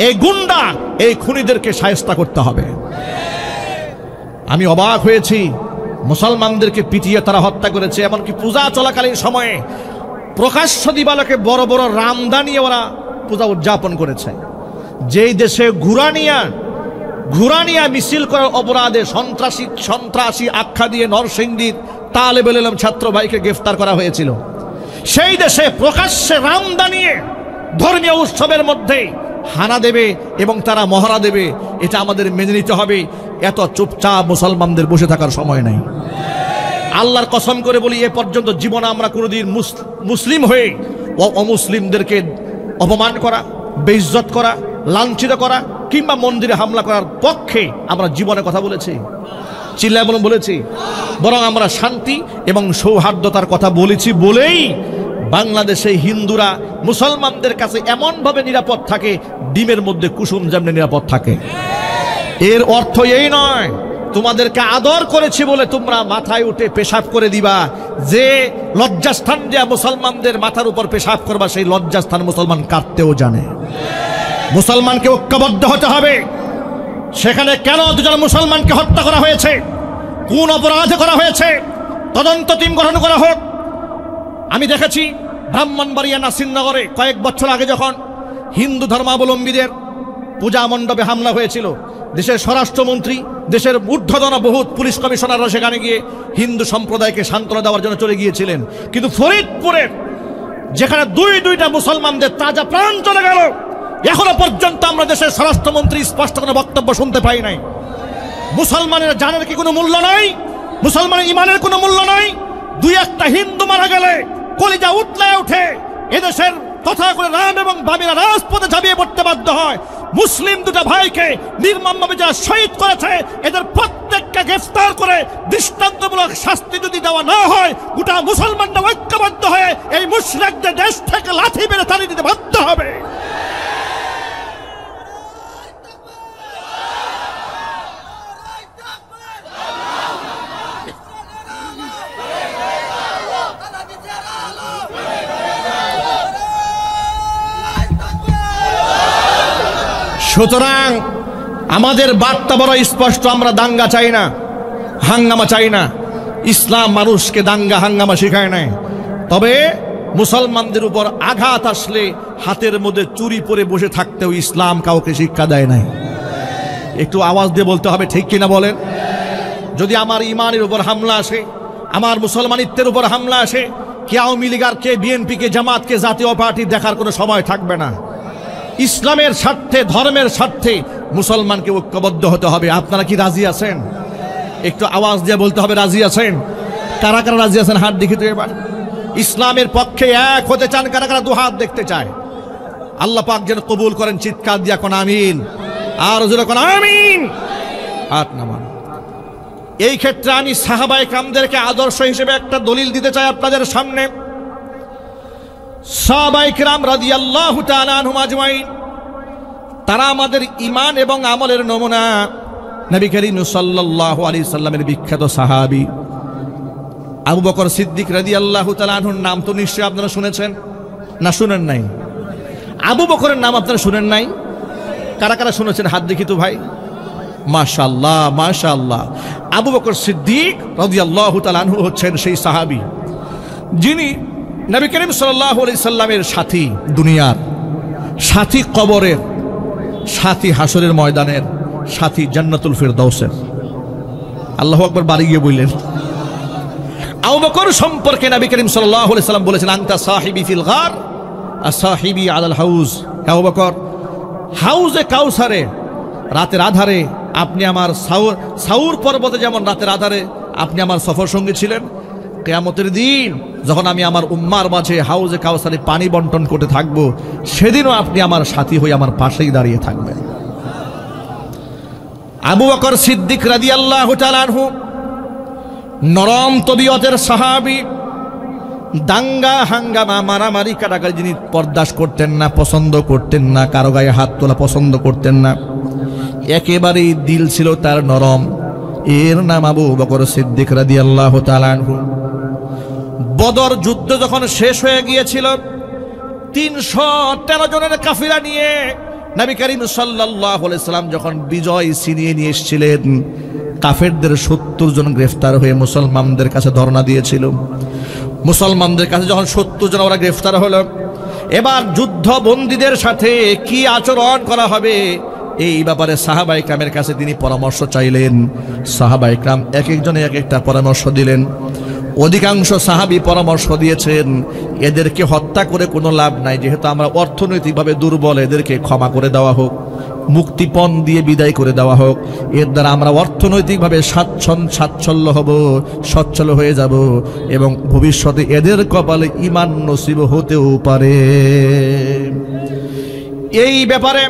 এই গুন্ডা, এই খুনিদেরকে শায়েস্তা করতে হবে। আমি অবাক হয়েছি, মুসলমানদেরকে পিটিয়ে তারা হত্যা করেছে। এমনকি পূজা চলাকালীন সময়ে প্রকাশ্য দিবালোকে বড় বড় রামদা নিয়ে ওরা পূজা উদযাপন করেছে। যেই দেশে ঘুরানিয়া মিছিল করার অপরাধে সন্ত্রাসী আখ্যা দিয়ে নরসিংদীর তালেবে ইলম ছাত্র ভাইকে গ্রেফতার করা হয়েছিল, সেই দেশে প্রকাশ্যে রামদা নিয়ে ধর্মীয় উৎসবের মধ্যে হানা দেবে এবং তারা মহড়া দেবে, এটা আমাদের মেনে নিতে হবে। এত চুপচাপ মুসলমানদের বসে থাকার সময় নাই। আল্লাহর কসম করে বলি, এ পর্যন্ত জীবনে আমরা কোনোদিন মুসলিম হয়ে অমুসলিমদেরকে অপমান করা, বেইজ্জত করা, লাঞ্ছিত করা কিংবা মন্দিরে হামলা করার পক্ষে আমরা জীবনে কথা বলেছি? চিল্লায় বলেছি? বরং আমরা শান্তি এবং সৌহার্দ্যতার কথা বলেছি বলেই বাংলাদেশে হিন্দুরা মুসলমানদের কাছে এমনভাবে নিরাপদ থাকে, ডিমের মধ্যে কুসুম যেমনি নিরাপদ থাকে। এর অর্থ এই নয় তোমাদেরকে আদর করেছি বলে তোমরা মাথায় উঠে পেশাব করে দিবা। যে লজ্জাস্থান দেয়া মুসলমানদের মাথার উপর পেশাব করবা, সেই লজ্জাস্থান মুসলমান কাটতেও জানে। মুসলমানকে ঐক্যবদ্ধ হতে হবে। সেখানে কেন দুজন মুসলমানকে হত্যা করা হয়েছে, কোন অপরাধে করা হয়েছে, তদন্ত টিম গঠন করা হোক। আমি দেখেছি ব্রাহ্মণবাড়িয়া নাসিরনগরে কয়েক বছর আগে যখন হিন্দু ধর্মাবলম্বীদের পূজা মণ্ডপে হামলা হয়েছিল, দেশের স্বরাষ্ট্রমন্ত্রী, দেশের ঊর্ধ্বতন বহুত পুলিশ কমিশনাররা সেখানে গিয়ে হিন্দু সম্প্রদায়কে সান্ত্বনা দেওয়ার জন্য চলে গিয়েছিলেন। কিন্তু ফরিদপুরের যেখানে দুইটা মুসলমানদের তাজা প্রাণ চলে গেল, এখনো পর্যন্ত আমরা দেশের স্বরাষ্ট্রমন্ত্রী স্পষ্ট কোনো বক্তব্য শুনতে পাই নাই। মুসলমানের জানের কি কোনো মূল্য নাই? মুসলমানের ইমানের কোনো মূল্য নাই? দুই একটা হিন্দু মারা গেলে কলিজা উতলায় ওঠে। এদেশের তথা করে রাম এবং বামিরা রাজপথে ঝাঁপিয়ে পড়তে বাধ্য হয়। মুসলিম দুটা ভাইকে নির্মমভাবে যারা শহীদ করেছে, এদের প্রত্যেককে গ্রেফতার করে দৃষ্টান্তমূলক শাস্তি যদি দেওয়া না হয়, গোটা মুসলমানরা ঐক্যবদ্ধ হয়ে এই মুশরিকদের দেশ থেকে লাথি মেরে তাড়িয়ে দিতে বাধ্য হবে। সুতরাং আমাদের বার্তা বড় স্পষ্ট, আমরা দাঙ্গা চাই না, হাঙ্গামা চাই না। ইসলাম মানুষকে দাঙ্গা হাঙ্গামা শেখায় নাই। তবে মুসলমানদের উপর আঘাত আসলে হাতের মধ্যে চুরি পরে বসে থাকতেও ইসলাম কাউকে শিক্ষা দেয় নাই। একটু আওয়াজ দিয়ে বলতে হবে, ঠিক কিনা বলেন? যদি আমার ইমানের উপর হামলা আসে, আমার মুসলমানিত্বের উপর হামলা আসে, কে আওয়ামী লীগ আর কে বিএনপি কে জামাত কে জাতীয় পার্টি দেখার কোনো সময় থাকবে না। ইসলামের স্বার্থে, ধর্মের স্বার্থে মুসলমানকে ঐক্যবদ্ধ হতে হবে। আপনারা কি রাজি আছেন? একটু আওয়াজ দিয়ে বলতে হবে, রাজি আছেন? কারা কারা রাজি আছেন হাত দেখি তো এবার। ইসলামের পক্ষে এক হতে চান কারা কারা? দু হাত দেখতে চায়। আল্লাহ পাক যেন কবুল করেন। চিৎকার দিয়া কোন আমিন, আর জোরে কোন আমিন। হাত নামান। এই ক্ষেত্রে আমি সাহাবায়ে কেরামদেরকে আদর্শ হিসেবে একটা দলিল দিতে চাই আপনাদের সামনে। সাহাবায়ে কেরাম রাদিয়াল্লাহু তাআলা আনহুম আজমাইন, তারা আমাদের ঈমান এবং আমলের নমুনা। নবী করিম সাল্লাল্লাহু আলাইহি সাল্লামের বিখ্যাত সাহাবী আবু বকর সিদ্দিক রাদিয়াল্লাহু তাআলা আনহুর নাম তো নিশ্চয়ই আপনারা শুনেছেন, না শুনেন নাই? আবু বকরের নাম আপনারা শুনেন নাই? কারা কারা শুনেছেন হাত দেখি তো ভাই। মাশাআল্লাহ, মাশাআল্লাহ। আবু বকর সিদ্দিক রাদিয়াল্লাহু তাআলা আনহু হচ্ছেন সেই সাহাবী যিনি নবী করিম সাল্লাল্লাহু আলাইহি সাল্লামের সাথী, দুনিয়ার সাথী, কবরের সাথী, হাসরের ময়দানের সাথী, জান্নাতুল ফিরদাউসের। আল্লাহু আকবার, বাড়ি গিয়ে বললেন। আবু বকর সম্পর্কে নবী করিম সাল্লাল্লাহু আলাইহি সাল্লাম বলেছেন, আনতা সাহিবি ফিল গার আসাহিবি আলাল হাউজ। আবু বকর, হাউজে কাউসারে রাতের আধারে আপনি আমার সাউর পর্বতে যেমন রাতের আধারে আপনি আমার সফর সঙ্গী ছিলেন, কিয়ামতের দিন যখন আমি আমার উম্মার মাঝে হাউজে কাউসারে পানি বন্টন করতে থাকব, সেদিনও আপনি আমার সাথী হয়ে আমার পাশেই দাঁড়িয়ে থাকবেন। আবু বকর সিদ্দিক রাদিয়াল্লাহু তাআলা আনহু নরম তবিয়তের সাহাবী, দাঙ্গা হাঙ্গামা মারামারি কাটাকাটি যিনি বরদাস্ত করতেন না, পছন্দ করতেন না, কারো গায়ে হাত তোলা পছন্দ করতেন না, একেবারেই দিল ছিল তার নরম। এর নাম আবু বকর সিদ্দিক রাদিয়াল্লাহু তাআলা আনহু। বদর যুদ্ধ যখন শেষ হয়ে গিয়েছিল, 313 জনের কাফিলা নিয়ে নবী করিম সাল্লাল্লাহু আলাইহি সাল্লাম যখন বিজয় ছিনিয়ে নিয়ে এসেছিলেন, কাফেরদের 70 জন গ্রেফতার হয়ে মুসলমানদের কাছে ধর্ণা দিয়েছিল। মুসলমানদের কাছে যখন 70 জন ওরা গ্রেফতার হলো, এবার যুদ্ধবন্দীদের সাথে কি আচরণ করা হবে এই ব্যাপারে সাহাবা ইকরামের কাছে তিনি পরামর্শ চাইলেন। সাহাবা ইকরাম এক একজনে এক একটা পরামর্শ দিলেন। অধিকাংশ সাহাবী পরামর্শ দিয়েছেন, এদেরকে হত্যা করে কোনো লাভ নাই, যেহেতু আমরা অর্থনৈতিকভাবে দুর্বল, এদেরকে ক্ষমা করে দেওয়া হোক, মুক্তিপণ দিয়ে বিদায় করে দেওয়া হোক। এর দ্বারা আমরা অর্থনৈতিকভাবে স্বাচ্ছল্য হব, সচ্ছল হয়ে যাব, এবং ভবিষ্যতে এদের কপালে ঈমান নসিব হতেও পারে। এই ব্যাপারে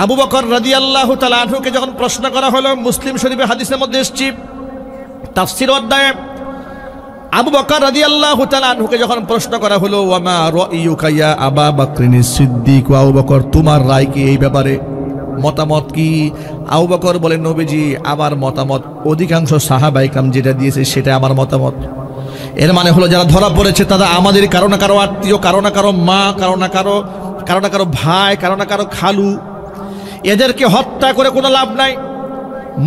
আবু বকর রাদিয়াল্লাহু তাআলা আনহুকে যখন প্রশ্ন করা হলো, মুসলিম শরীফের হাদিসের মধ্যে এসেছে, তাফসীর অধ্যায়ে আবু বকর রাদিয়াল্লাহু তাআলা আনহুকে যখন প্রশ্ন করা হলো, ওয়ামা রাইয়ুকা ইয়া আবা বকরিন সিদ্দিক, আবু বকর তোমার রায় কি এই ব্যাপারে, মতামত কি? আবু বকর বলেন, নবীজি আমার মতামত অধিকাংশ সাহাবা ইকরাম যেটা দিয়েছে সেটা আমার মতামত। এর মানে হলো যারা ধরা পড়েছে তারা আমাদের কারো না কারো আত্মীয়, কারো না কারো মা, কারো না কারো ভাই, কারো না কারো খালু। এদেরকে হত্যা করে কোনো লাভ নাই।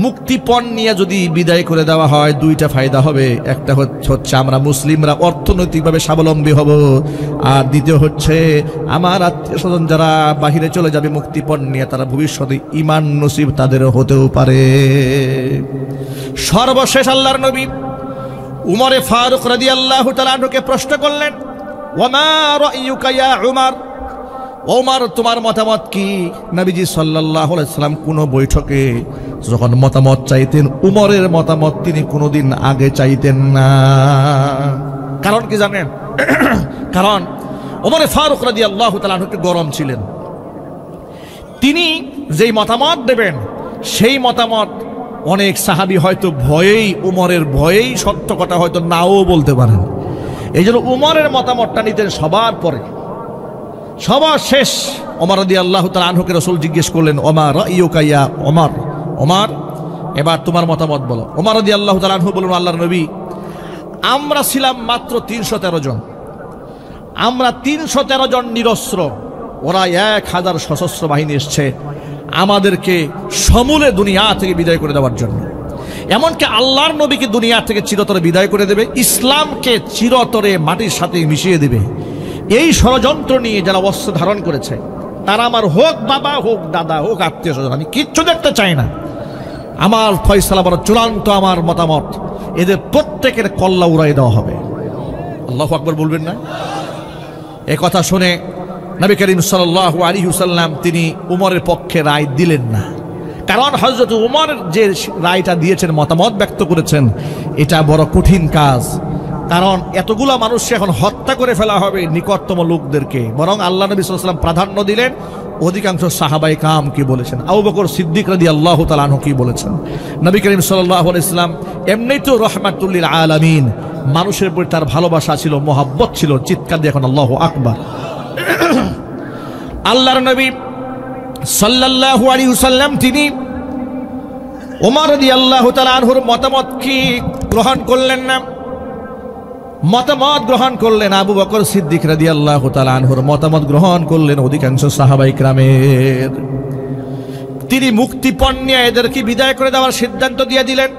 মুক্তিপণ নিয়ে যদি বিদায় করে দেওয়া হয়, দুইটা ফায়দা হবে। একটা হচ্ছে আমরা মুসলিমরা অর্থনৈতিকভাবে স্বাবলম্বী হব, আর দ্বিতীয় হচ্ছে আমার আত্মীয় স্বজন যারা বাহিরে চলে যাবে মুক্তিপণ নিয়ে, তারা ভবিষ্যতে ঈমান নসিব তাদেরও হতেও পারে। সর্বশেষ আল্লাহর নবী উমরে ফারুক রাদিয়াল্লাহু তাআলা আনহুকে প্রশ্ন করলেন, ওয়ামা রাইয়ুকা ইয়া উমর, ওমর তোমার মতামত কি? নবীজি সাল্লাল্লাহু আলাইহি সাল্লাম কোন বৈঠকে যখন মতামত চাইতেন, উমরের মতামত তিনি কোনোদিন আগে চাইতেন না। কারণ কি জানেন? কারণ ওমরে ফারুক রাদিয়াল্লাহু তাআলা আনহু গরম ছিলেন। তিনি যেই মতামত দেবেন সেই মতামত অনেক সাহাবী হয়তো ভয়েই, উমরের ভয়েই সত্য কথা হয়তো নাও বলতে পারেন। এই জন্য উমরের মতামতটা নিতেন সবার পরে। সবার শেষ ওমর রাদিয়াল্লাহু তাআলা আনহুকে রাসূল জিজ্ঞেস করলেন, ওমা রাইয়ুকা ইয়া ওমর, ওমর এবার তোমার মতামত বলো। ওমর রাদিয়াল্লাহু তাআলা আনহু বললেন, আল্লাহর নবী আমরা ছিলাম মাত্র 313 জন, আমরা 313 জন নিরস্ত্র, ওরা 1000 সশস্ত্র বাহিনী এসছে আমাদেরকে সমূলে দুনিয়া থেকে বিদায় করে দেওয়ার জন্য। এমনকি আল্লাহর নবীকে দুনিয়া থেকে চিরতরে বিদায় করে দেবে, ইসলামকে চিরতরে মাটির সাথে মিশিয়ে দেবে। এই ষড়যন্ত্র নিয়ে যারা অস্ত্র ধারণ করেছে, তারা আমার হোক বাবা, হোক দাদা, হোক আত্মীয় স্বজন, আমি কিচ্ছু দেখতে চাই না। আমার ফয়সালা বড় চূড়ান্ত, আমার মতামত এদের প্রত্যেকের কল্লা উড়াই দেওয়া হবে। আল্লাহু আকবার বলবেন না? এ কথা শুনে নবী করিম সাল্লাল্লাহু আলাইহি ওয়াসাল্লাম তিনি উমরের পক্ষে রায় দিলেন না। কারণ হযরত উমর যে রায়টা দিয়েছেন, মতামত ব্যক্ত করেছেন, এটা বড় কঠিন কাজ। কারণ এতগুলো মানুষকে এখন হত্যা করে ফেলা হবে নিকটতম লোকদেরকে, বরং আল্লাহ নবী সাল্লাল্লাহু আলাইহি ওয়াসাল্লাম প্রাধান্য দিলেন অধিকাংশ সাহাবায়ে কাম কি বলেছেন, আবু বকর সিদ্দিক রাদিয়াল্লাহু তাআলা আনহু কি বলেছেন। নবী করিম সাল্লাল্লাহু আলাইহি ওয়াসাল্লাম এমনিই তো রাহমাতুল লিল আলামিন, মানুষের প্রতি তার ভালোবাসা ছিল, মহব্বত ছিল। চিৎকার দিয়ে এখন আল্লাহু আকবার। আল্লাহর নবী সাল্লাল্লাহু আলাইহি ওয়াসাল্লাম তিনি ওমর রাদিয়াল্লাহু তাআলা আনহুর মতামত কি গ্রহণ করলেন না, মতামত গ্রহণ করলেন আবু বকর সিদ্দিক রাদিয়াল্লাহু তাআলা আনহুর মতামত গ্রহণ করলেন অধিকাংশ সাহাবায়ে কেরামের। তিনি মুক্তিপণ নিয়ে এদেরকে বিদায় করে দেওয়ার সিদ্ধান্ত দিয়ে দিলেন।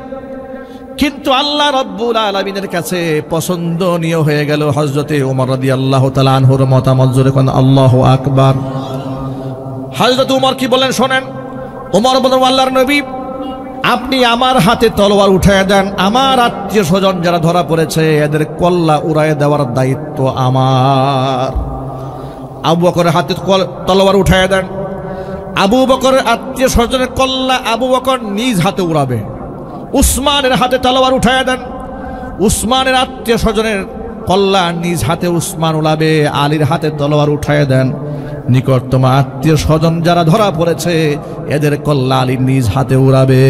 কিন্তু আল্লাহ রাব্বুল আলামিনের কাছে পছন্দনীয় হয়ে গেল হযরতে ওমর রাদিয়াল্লাহু তাআলা আনহুর মতামত। জোরে কোন আল্লাহু আকবার। হযরত ওমর কি বলেন শোনেন। ওমর বলেন, আল্লাহর নবী আপনি আমার হাতে তলোয়ার উঠায় দেন, আমার আত্মীয় স্বজন যারা ধরা পড়েছে এদের কল্লা উড়ায় দেওয়ার দায়িত্ব আমার। আবু বকরের হাতে তলোয়ার উঠায় দেন, আবু বকরের আত্মীয় স্বজনের কল্লা আবু বকর নিজ হাতে উড়াবে। উসমানের হাতে তলোয়ার উঠায় দেন, উসমানের আত্মীয় স্বজনের কল্যাণ নিজ হাতে উসমান উলাবে, আলীর হাতে তলোয়ার উঠায় দেন। নিকটতম আত্মীয় স্বজন যারা ধরা পড়েছে এদের কল্যাণ আলী নিজ হাতে উড়াবে।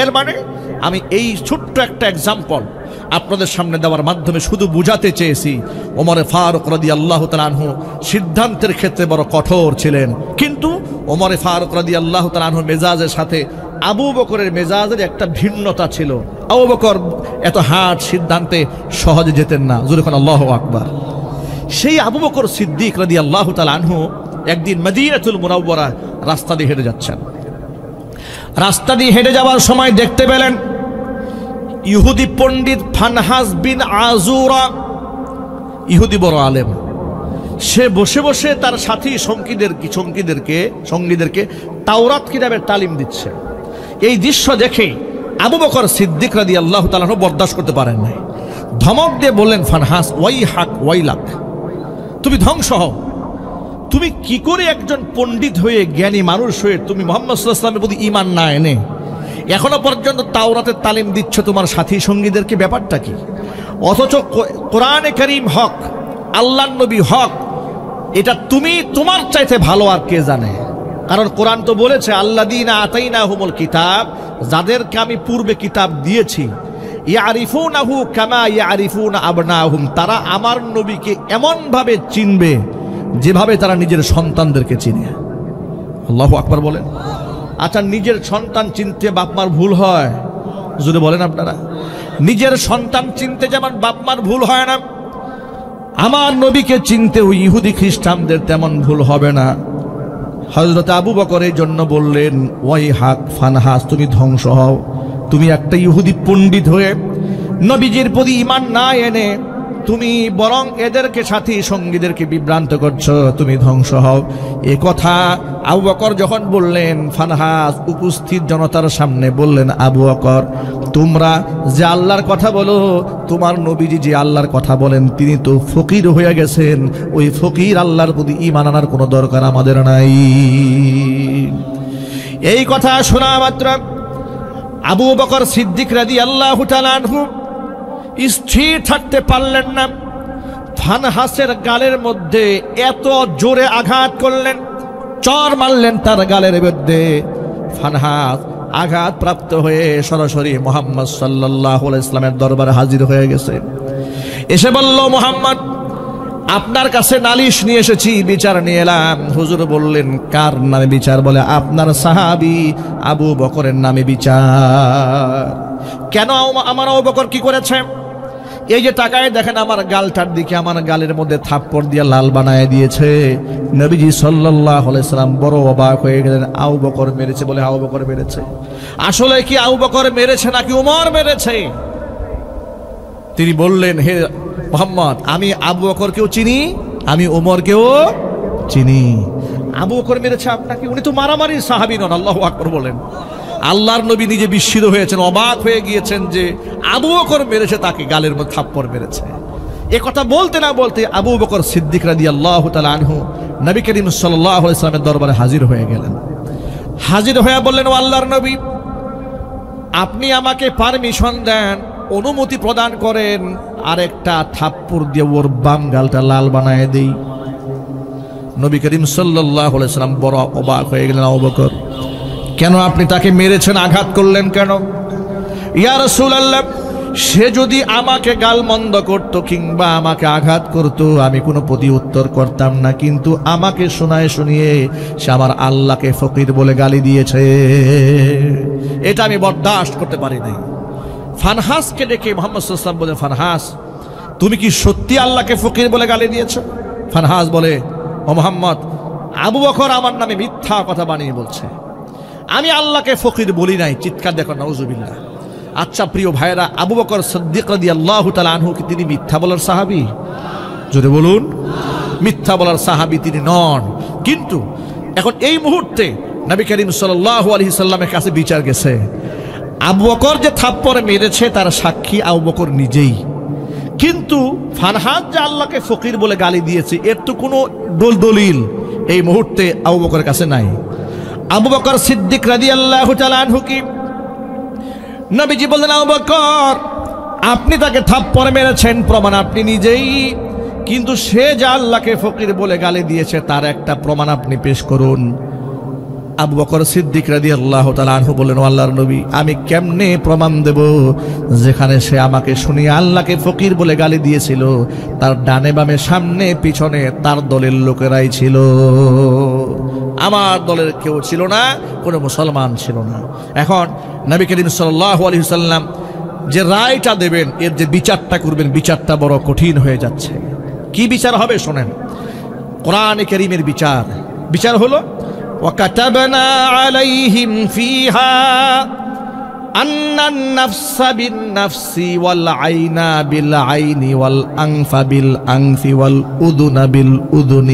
এর মানে আমি এই ছোট্ট একটা এক্সাম্পল আপনাদের সামনে দেওয়ার মাধ্যমে শুধু বুঝাতে চেয়েছি ওমর ফারুক রাদিয়াল্লাহু তাআলা আনহু সিদ্ধান্তের ক্ষেত্রে বড় কঠোর ছিলেন, কিন্তু ওমর ফারুক রাদিয়াল্লাহু তাআলা আনহু মেজাজের সাথে আবু বকরের মেজাজের একটা ভিন্নতা ছিল। আবু বকর এত হার্ড সিদ্ধান্তে সহজে যেতেন না। জোরে কোন আল্লাহু আকবার। সেই আবু বকর সিদ্দিক রাদিয়াল্লাহু তাআলা আনহু একদিন মদিনাতুল মুনাওয়ারা রাস্তা দিয়ে হেঁটে যাচ্ছেন। রাস্তা দিয়ে হেঁটে যাওয়ার সময় দেখতে পেলেন ইহুদি পণ্ডিত ফানহাস বিন আজুরা, ইহুদি বড় আলেম, সে বসে বসে তার সাথী সঙ্গীদেরকে তাওরাত কিতাবের তালিম দিচ্ছে। এই দৃশ্য দেখে আবু বকর সিদ্দিক রাদিয়াল্লাহু তাআলা বরদাস্ত করতে পারেন নাই। ধমক দিয়ে বললেন, ফানহাস ওয়াই হাক ওয়াইলাক, তুমি ধ্বংস হও। তুমি কি করে একজন পণ্ডিত হয়ে জ্ঞানী মানুষ হয়ে তুমি মুহাম্মদ সাল্লাল্লাহু আলাইহি ওয়াসাল্লামের প্রতি ঈমান না এনে এখনো পর্যন্ত তাওরাতের তালিম দিচ্ছ তোমার সাথী সঙ্গীদেরকে, ব্যাপারটা কি? অথচ কোরআনে কারীম হক, আল্লাহর নবী হক, এটা তুমি তোমার চাইতে ভালো আর কে জানে? কারণ কোরআন তো বলেছে আল্লাযীনা আতাইনাহুমুল কিতাব, যাদেরকে আমি পূর্বে কিতাব দিয়েছি, ইয়ারিফুনাহু কামা ইয়ারিফুনা আবনাহুম, তারা আমার নবীকে এমন ভাবে চিনবে যেভাবে তারা নিজের সন্তানদেরকে চিনে। আল্লাহু আকবার বলেন। আচ্ছা, নিজের সন্তান চিনতে বাপ মার ভুল হয়? যদি বলেন আপনারা, নিজের সন্তান চিনতে যেমন বাপ মার ভুল হয় না, আমার নবীকে চিনতে ওই ইহুদি খ্রিস্টানদের তেমন ভুল হবে না। হযরত আবু বকর এই জন্য বললেন, ওয়াই হাক ফানহাস, তুমি ধ্বংস হও। তুমি একটা ইহুদি পণ্ডিত হয়ে নবীজির প্রতি ঈমান না এনে তুমি বরং এদেরকে সাথী সঙ্গীদেরকে বিভ্রান্ত করছো, তুমি ধ্বংস হও। এ কথা আবু বকর যখন বললেন, ফানহাস উপস্থিত জনতার সামনে বললেন, আবু বকর, তোমরা যে আল্লাহর কথা বলো, তোমার নবীজি যে আল্লাহর কথা বলেন তিনি তো ফকির হয়ে গেছেন, ওই ফকির আল্লাহর প্রতি ঈমান আনার কোনো দরকার আমাদের নাই। এই কথা শোনা মাত্র আবু বকর সিদ্দিক রাদিয়াল্লাহু তাআলা আনহু স্থির থাকতে পারলেন না। ফানহাসের গালের মধ্যে এত জোরে আঘাত করলেন, চর মারলেন তার গালের মধ্যে। ফানহাস আঘাত প্রাপ্ত হয়ে সরাসরি মুহাম্মদ সাল্লাল্লাহু আলাইহি ওয়াসাল্লামের দরবারে হাজির হয়ে গেছে। এসে বলল, মুহাম্মদ, আপনার কাছে নালিশ নিয়ে এসেছি, বিচার নিয়ে এলাম। হুজুর বললেন, কার নামে বিচার? বলে, আপনার সাহাবী আবু বকরের নামে বিচার। কেন? আমার আবু বকর কি করেছে? এই যে তাকায় দেখেন আমার গালটার দিকে, আমার গালের মধ্যে থাপ্পড় দিয়ে লাল বানায় দিয়েছে। নবীজি সাল্লাল্লাহু আলাইহি সাল্লাম বড় অবাক হয়ে গেলেন। আবু বকর মেরেছে? বলে, আবু বকর মেরেছে। আসলে কি আবু বকর মেরেছে নাকি উমর মেরেছে? তিনি বললেন, হে মুহাম্মদ, আমি আবু বকরকেও চিনি, আমি উমরকেও চিনি। আবু বকর মেরেছে আপনাকে? উনি তো মারামারির সাহাবী নন। আল্লাহু আকবার বলেন। আল্লাহর নবী নিজে বিস্মিত হয়েছেন, অবাক হয়ে গিয়েছেন যে আবু বকর মেরেছে তাকে, গালের মধ্যে থাপ্পড় মেরেছে। এ কথা বলতে না বলতে আবু বকর সিদ্দিক রাদিয়াল্লাহু তাআলা আনহু নবী করিম সাল্লাল্লাহু আলাইহি ওয়াসাল্লামের দরবারে হাজির হয়ে গেলেন। হাজির হয়ে বললেন, ও আল্লাহর নবী, আপনি আমাকে পারমিশন দেন, অনুমতি প্রদান করেন, আরেকটা থাপ্পড় দিয়ে ওর বাম গালটা লাল বানায় দেই। নবী করিম সাল্লাল্লাহু আলাইহি ওয়াসাল্লাম বড় অবাক হয়ে গেলেন। আবু বকর, কেন আপনি তাকে মেরেছেন, আঘাত করলেন কেন? ইয়া রাসূলুল্লাহ, সে যদি আমাকে গালমন্দ করত কিংবা আমাকে আঘাত করত, আমি কোনো প্রতি উত্তর করতাম না, কিন্তু আমাকে শোনায় শুনিয়ে সে আমার আল্লাহকে ফকির বলে গালি দিয়েছে, এটা আমি বরদাস্ত করতে পারি নাই। ফানহাসকে ডেকে মুহাম্মদ সাল্লাল্লাহু আলাইহি ওয়াসাল্লাম বলেন, ফানহাস, তুমি কি সত্যি আল্লাহকে ফকির বলে গালি দিয়েছো? ফানহাস বলে, ও মুহাম্মদ, আবু বকর আমার নামে মিথ্যা কথা বানিয়ে বলছে, আমি আল্লাহকে ফকির বলি নাই। চিৎকার দেখো, নাউজুবিল্লাহ। আচ্ছা প্রিয় ভাইরা, আবু বকর সিদ্দিক রাদিয়াল্লাহু তাআলা আনহু কি তিনি মিথ্যা বলার সাহাবী? জোরে বলুন। মিথ্যা বলার সাহাবী তিনি নন। কিন্তু এখন এই মুহূর্তে নবী করিম সাল্লাল্লাহু আলাইহি সাল্লামের কাছে বিচার গেছে। আবু বকর যে থাপ্পড় মেরেছে তার সাক্ষী আবু বকর নিজেই, কিন্তু ফানহাস যে আল্লাহকে ফকির বলে গালি দিয়েছে এর তো কোনো দলিল এই মুহূর্তে আবু বকরের কাছে নাই। আবু বকর সিদ্দিক রাদিয়াল্লাহু তাআলা আনহু কি নবীজি বললেন, আবু বকর আপনি তাকে থাপ্পড় মেরেছেন, প্রমাণ আপনি নিজেই। কিন্তু সে যে আল্লাহকে ফকির বলে গালি দিয়েছে তার একটা প্রমাণ আপনি পেশ করুন। আবু বকর সিদ্দিক রাদিয়াল্লাহু তাআলা আনহু বললেন, আল্লাহর নবী, আমি কেমনে প্রমাণ দেব যেখানে সে আমাকে শুনিয়ে আল্লাহকে ফকির বলে গালি দিয়েছিল তার ডানে বামে সামনে পিছনে তার দলের লোকেরাই ছিল, আমার দলের কেউ ছিল না, কোনো মুসলমান ছিল না। এখন নবী করিম সাল্লাল্লাহু আলাইহি ওয়াসাল্লাম যে রায়টা দেবেন, এর যে বিচারটা করবেন, বিচারটা বড় কঠিন হয়ে যাচ্ছে। কি বিচার হবে শোনেন, কোরআনে কারীমের বিচার। বিচার হলো وَكَتَبْنَا عَلَيْهِمْ فِيهَا أَنَّ النَّفْسَ بِالنَّفْسِ وَالْعَيْنَ بِالْعَيْنِ وَالْأَنْفَ بِالْأَنْفِ وَالْأُذُنَ بِالْأُذُنِ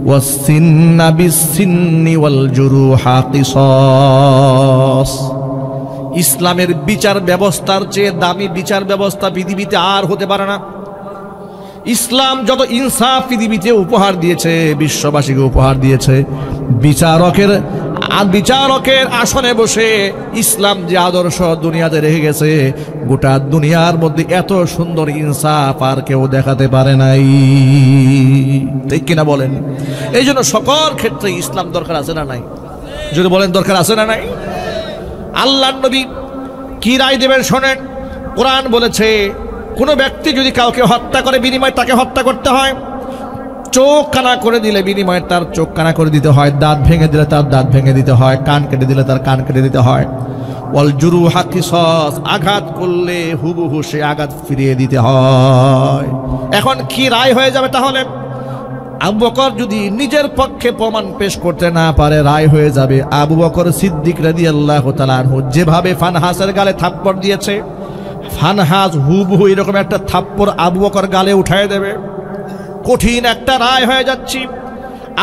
وَالسِّنَّ بِالسِّنِّ وَالْجُرُوحَ قِصَاص। ইসলামের বিচার ব্যবস্থার চেয়ে দামি বিচার ব্যবস্থা পৃথিবীতে আর হতে পারে না। ইসলাম যত ইনসাফ পৃথিবীতে উপহার দিয়েছে, বিশ্ববাসীকে উপহার দিয়েছে, বিচারকের আসনে বসে ইসলাম যে আদর্শ দুনিয়াতে রেখে গেছে, গোটা দুনিয়ার মধ্যে এত সুন্দর ইনসাফ আর কেউ দেখাতে পারে নাই, ঠিক কিনা বলেন? এই জন্য সকল ক্ষেত্রে ইসলাম দরকার আছে না নাই? যদি বলেন দরকার আছে না নাই? আল্লাহর নবী কি রায় দেবেন শোনেন। কোরআন বলেছে কোনো ব্যক্তি যদি কাউকে হত্যা করে বিনিময়ে তাকে হত্যা করতে হয়, চোখ কানা করে দিলে বিনিময়ে তার চোখ কানা করে দিতে হয়, দাঁত ভেঙে দিলে তার দাঁত ভেঙে দিতে হয়, কান কেটে দিলে তার কান কেটে দিতে হয়। ওয়াল জুরুহা কিসাস, আঘাত করলে হুবহু সে আঘাত ফিরিয়ে দিতে হয়। এখন কি রায় হয়ে যাবে তাহলে? আবু বকর যদি নিজের পক্ষে প্রমাণ পেশ করতে না পারে, রায় হয়ে যাবে আবু বকর সিদ্দিক রাদিয়াল্লাহু তাআলা আনহু যেভাবে ফানহাসের গালে থাপ্পড় দিয়েছে, ফানহাস হুবহু এরকম একটা থাপ্পড় আবু বকর গালে উঠায় দেবে। কঠিন একটা রায় হয়ে যাচ্ছি।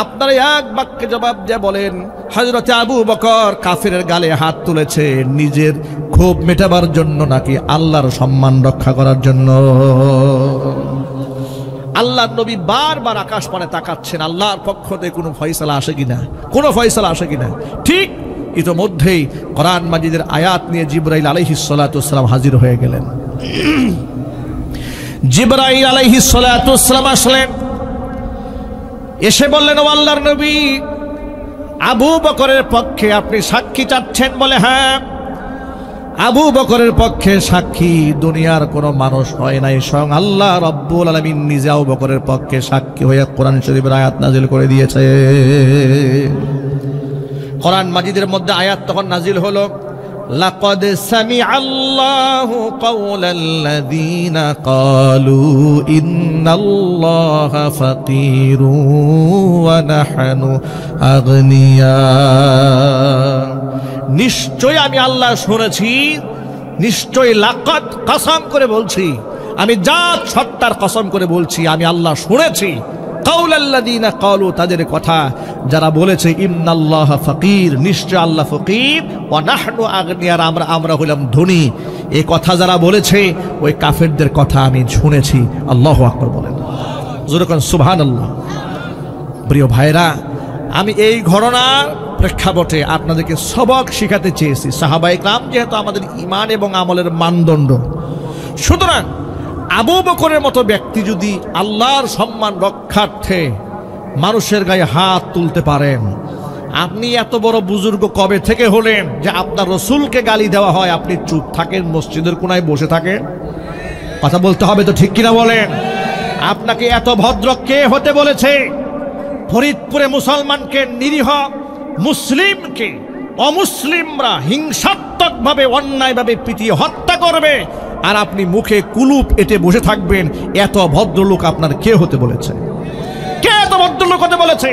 আপনারা এক বাক্যে জবাব দিয়ে বলেন, হযরতে আবু বকর কাফিরের গালে হাত তুলেছে নিজের ক্ষোভ মেটাবার জন্য নাকি আল্লাহর সম্মান রক্ষা করার জন্য? আল্লাহর নবী বারবার আকাশ পানে তাকাচ্ছেন, আল্লাহর পক্ষ থেকে কোনো ফয়সালা আসে কিনা, কোনো ফয়সালা আসে কিনা। ঠিক ইতোমধ্যেই কোরআন মাজিদের আয়াত নিয়ে জিবরাইল আলাইহিস সালাতু ওয়াস সালাম হাজির হয়ে গেলেন। জিবরাইল আলাইহিস সালাতু ওয়াস সালাম আসলেন, এসে বললেন, ও আল্লাহর নবী, আবু বকরের পক্ষে আপনি সাক্ষী চাচ্ছেন? বলে হ্যাঁ, আবু বকরের পক্ষে সাক্ষী দুনিয়ার কোনো মানুষ হয় নাই, স্বয়ং আল্লাহ রাব্বুল আলামিন নিজে আবু বকরের পক্ষে সাক্ষী হয়ে কোরআন শরীফের আয়াত নাজিল করে দিয়েছে। কোরআন মাজিদের মধ্যে আয়াত তখন নাজিল হলো, লাকাদ সামিআল্লাহু কাওলাল্লাযীনা ক্বালু ইন্নাল্লাহা ফাকীরুন ওয়া নাহনু আগনিয়া। নিশ্চয় আমি আল্লাহ শুনেছি, নিশ্চয় লাকাদ কসম করে বলছি, আমি জাত সত্তার কসম করে বলছি, আমি আল্লাহ শুনেছি কাওলাল্লাযীনা ক্বালু, তাদের কথা যারা বলেছে ইন্নাল্লাহা ফাকীর, নিশ্চয় আল্লাহ ফকির, ওয়া নাহনু আগনিয়া, আমরা হলাম ধনী। এই কথা যারা বলেছে ওই কাফেরদের কথা আমি শুনেছি। আল্লাহু আকবার বলেন, জোরে কোন সুবহানাল্লাহ। প্রিয় ভাইরা, আমি এই ঘটনার প্রেক্ষাপটে আপনাদেরকে সবক শিখাতে চেয়েছি। সাহাবায়ে কেরাম যেহেতু আমাদের ঈমান এবং আমলের মানদণ্ড, সুতরাং আবু বকরের মতো ব্যক্তি যদি আল্লাহর সম্মান রক্ষার্থে মানুষের গায়ে হাত তুলতে পারেন, আপনি এত বড় বুজুর্গ কবে থেকে হলেন যে আপনার রসুলকে গালি দেওয়া হয় আপনি চুপ থাকেন, মসজিদের কোনায় বসে থাকেন? কথা বলতে হবে তো, ঠিক কিনা বলেন? আপনাকে এত ভদ্র কে হতে বলেছে? ফরিদপুরে মুসলমানকে, নিরীহ মুসলিমকে অমুসলিমরা হিংসাত্মকভাবে অন্যায়ভাবে পিটিয়ে হত্যা করবে, আর আপনি মুখে কুলুপ এঁটে বসে থাকবেন? এত ভদ্রলোক আপনার কে হতে বলেছে? কে এত ভদ্রলোক হতে বলেছে?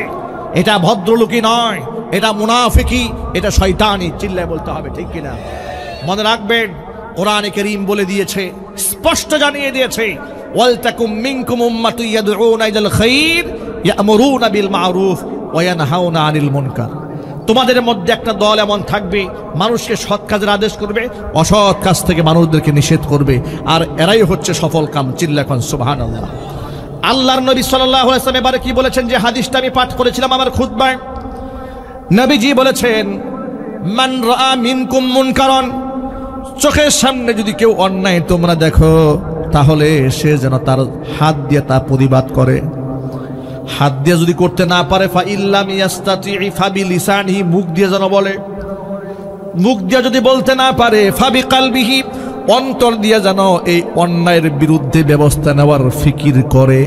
এটা ভদ্রলোকই নয়, এটা মুনাফিকি, এটা শয়তানি। চিল্লায় বলতে হবে, ঠিক কিনা? মনে রাখবেন, কোরআনে কারীম বলে দিয়েছে, স্পষ্ট জানিয়ে দিয়েছে, ওয়ালতাকুম মিনকুম উম্মাতুন ইয়াদউনা ইলাল খায়র ইয়ামুরুনা বিল মা'রুফ ওয়া ইয়ানহাউনা আনিল মুনকার। তোমাদের মধ্যে একটা দল এমন থাকবে, মানুষকে সৎ কাজের আদেশ করবে, অসৎ কাজ থেকে মানুষদেরকে নিষেধ করবে, আর এরাই হচ্ছে সফল কাম। চিল্লা কোন সুবহানাল্লাহ। আল্লাহর নবী সাল্লাল্লাহু আলাইহি ওয়াসাল্লাম এবারে কি বলেছেন, যে হাদিসটা আমি পাঠ করেছিলাম আমার খুতবায়, নবীজি বলেছেন, মান রাআ মিনকুম মুনকারান চোখের সামনে যদি কেউ অন্যায় তোমরা দেখো, তাহলে সে যেন তার হাত দিয়ে তা প্রতিবাদ করে। হাত দিয়ে যদি করতে না পারে, ফা ইল্লাম ইয়াস্তাতি ফাবিলিসানিহি, মুখ দিয়ে যেন বলে। মুখ দিয়ে যদি বলতে না পারে, ফাবি কালবিহি, অন্তর দিয়ে যেন এই অন্যায়ের বিরুদ্ধে ব্যবস্থা নেওয়ার ফিকির করে।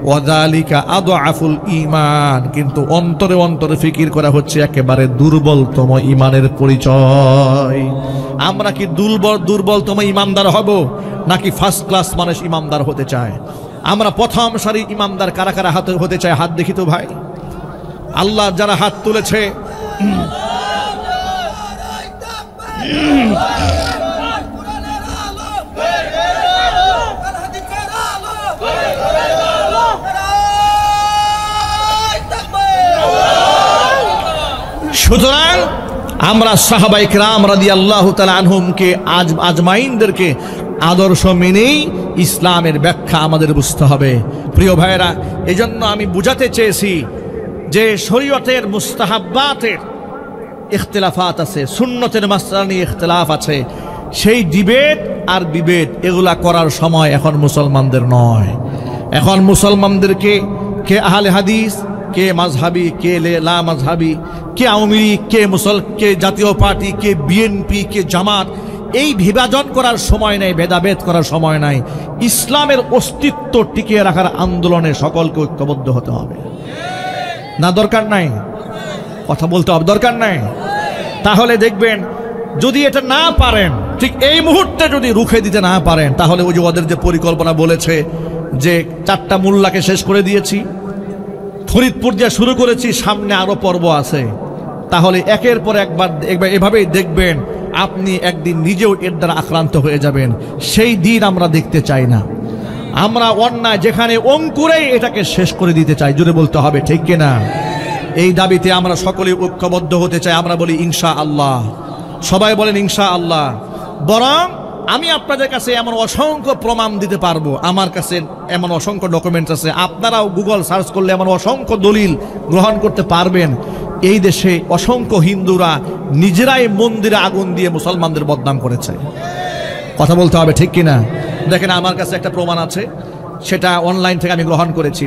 ওয়াযালিকা আদআফুল ঈমান, কিন্তু অন্তরে অন্তরে ফিকির করা হচ্ছে একেবারে দুর্বলতম ঈমানের পরিচয়। আমরা কি দুর্বলতম ঈমানদার হব, নাকি ফার্স্ট ক্লাস মানুষ ঈমানদার হতে চায়? আমরা প্রথম সারি ঈমানদার কারা কারা হতে চায়? হাত দেখি তো ভাই। আল্লাহ যারা হাত তুলেছে, সুতরাং আমরা সাহাবায়ে কেরাম রাদিয়াল্লাহু তাআলা আনহুমকে আজমাইনদেরকে আদর্শ মেনেই ইসলামের ব্যাখ্যা আমাদের বুঝতে হবে। প্রিয় ভাইয়েরা, এজন্য আমি বুঝাতে চেয়েছি যে শরীয়তের মুস্তাহাব্বাতের ইখতিলাফাত আছে, সুন্নতের মাসআলা নিয়ে ইখতিলাফ আছে। সেই ডিবেট আর বিবেদ এগুলা করার সময় এখন মুসলমানদের নয়। এখন মুসলমানদেরকে কে আহলে হাদিস, কে মাযহাবি, কে লা মাযহাবি, কে আওয়ামী লীগ, কে জাতীয় পার্টি, কে বিএনপি, কে জামাত, এই বিভাজন করার সময় নাই, ভেদাভেদ করার সময় নাই। ইসলামের অস্তিত্ব টিকিয়ে রাখার আন্দোলনে সকলকে ঐক্যবদ্ধ হতে হবে। না দরকার নাই? কথা বলতে হবে, দরকার নাই? তাহলে দেখবেন যদি এটা না পারেন, ঠিক এই মুহূর্তে যদি রুখে দিতে না পারেন, তাহলে ওই যে ওদের যে পরিকল্পনা বলেছে যে 4টা মোল্লাকে শেষ করে দিয়েছি, ফরিদপুর দিয়ে শুরু করেছি, সামনে আরো পর্ব আছে, তাহলে একের পর একবার এভাবেই দেখবেন আপনি একদিন নিজেও এর দ্বারা আক্রান্ত হয়ে যাবেন। সেই দিন আমরা দেখতে চাই না। আমরা অন্যায় যেখানে অঙ্কুরেই এটাকে শেষ করে দিতে চাই। জোরে বলতে হবে, ঠিক কিনা? এই দাবিতে আমরা সকলে ঐক্যবদ্ধ হতে চাই। আমরা বলি ইনশাআল্লাহ, সবাই বলেন ইনশাআল্লাহ। বরং আমি আপনাদের কাছে এমন অসংখ্য প্রমাণ দিতে পারবো, আমার কাছে এমন অসংখ্য ডকুমেন্টস আছে, আপনারাও গুগল সার্চ করলে এমন অসংখ্য দলিল গ্রহণ করতে পারবেন। এই দেশে অসংখ্য হিন্দুরা নিজেরাই মন্দিরে আগুন দিয়ে মুসলমানদের বদনাম করেছে। কথা বলতে হবে, ঠিক কিনা? দেখেন আমার কাছে একটা প্রমাণ আছে, সেটা অনলাইন থেকে আমি গ্রহণ করেছি।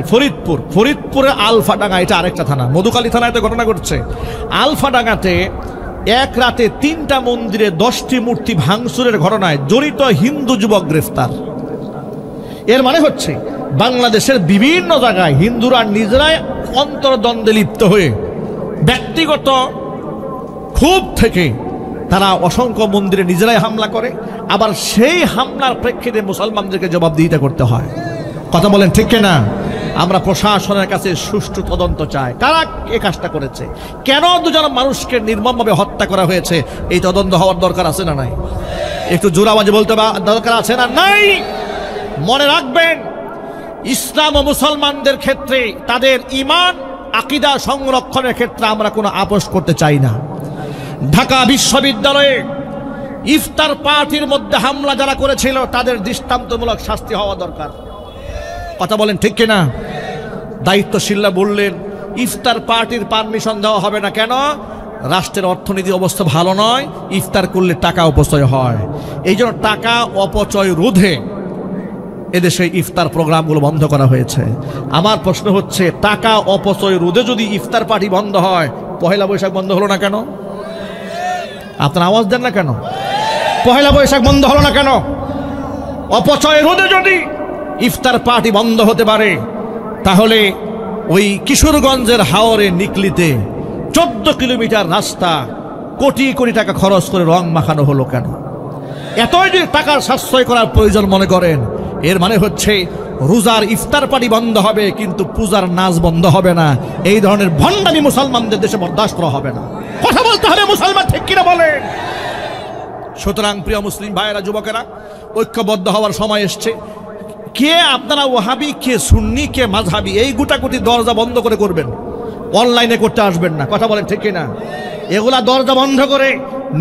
ফরিদপুরের আলফাডাঙ্গা, এটা আরেকটা থানা, মধুখালী থানায় তো ঘটনা ঘটছে। আলফাডাঙ্গাতে এক রাতে 3টা মন্দিরে 10টি মূর্তি ভাঙচুরের ঘটনায় জড়িত হিন্দু যুবক গ্রেফতার। এর মানে হচ্ছে বাংলাদেশের বিভিন্ন জায়গায় হিন্দুরা নিজেরাই অন্তর্দ্বন্দ্বে লিপ্ত হয়ে ব্যক্তিগত ক্ষোভ থেকে তারা অসংখ্য মন্দিরে নিজেরাই হামলা করে, আবার সেই হামলার প্রেক্ষিতে মুসলমানদেরকে জবাবদিহিতা করতে হয়। কথা বলেন, ঠিক কিনা? আমরা প্রশাসনের কাছে সুষ্ঠু তদন্ত চাই, কারা এই কাজটা করেছে, কেন 2জন মানুষকে নির্মমভাবে হত্যা করা হয়েছে, এই তদন্ত হওয়ার দরকার আছে না নাই? একটু জোর আওয়াজে বলতে দরকার আছে না নাই? মনে রাখবেন, ইসলাম ও মুসলমানদের ক্ষেত্রে তাদের ঈমান আকীদা সংরক্ষণের ক্ষেত্রে আমরা কোনো আপোষ করতে চাই না। ঢাকা বিশ্ববিদ্যালয়ে ইফতার পার্টির মধ্যে হামলা যারা করেছিল তাদের দৃষ্টান্তমূলক শাস্তি হওয়া দরকার। কথা বলেন, ঠিক কিনা? দায়িত্বশীলরা বললেন ইফতার পার্টির পারমিশন দেওয়া হবে না। কেন? রাষ্ট্রের অর্থনীতি অবস্থা ভালো নয়, ইফতার করলে টাকা অপচয় হয়। এই জন্য টাকা অপচয় রোধে এদেশে ইফতার প্রোগ্রামগুলো বন্ধ করা হয়েছে। আমার প্রশ্ন হচ্ছে, টাকা অপচয় রোধে যদি ইফতার পার্টি বন্ধ হয়, পহেলা বৈশাখ বন্ধ হলো না কেন? আপনার আওয়াজ দেন না কেন? পহেলা বৈশাখ বন্ধ হলো না কেন? অপচয় রোধে যদি ইফতার পার্টি বন্ধ হতে পারে, তাহলে ওই কিশোরগঞ্জের হাওরে নিকলিতে 14 কিলোমিটার রাস্তা কোটি কোটি টাকা খরচ করে রং মাখানো হলো কেন? এতই যদি টাকার সাশ্রয় করার প্রয়োজন মনে করেন, এর মানে হচ্ছে রোজার ইফতার পার্টি বন্ধ হবে কিন্তু পূজার নাচ বন্ধ হবে না। এই ধরনের ভণ্ডামি মুসলমানদের দেশে বরদাস্ত করা হবে না। কথা বলতে হবে মুসলমান, ঠিক কিনা বলেন? সুতরাং প্রিয় মুসলিম ভাইয়েরা, যুবকেরা, ঐক্যবদ্ধ হওয়ার সময় এসছে। কে আপনারা ওয়াহাবি, কে সুন্নি, কে মাযহাবি, এই গোটাগুটি দরজা বন্ধ করে করবেন, অনলাইনে করতে আসবেন না। কথা বলেন, ঠিক কিনা? এগুলা দরজা বন্ধ করে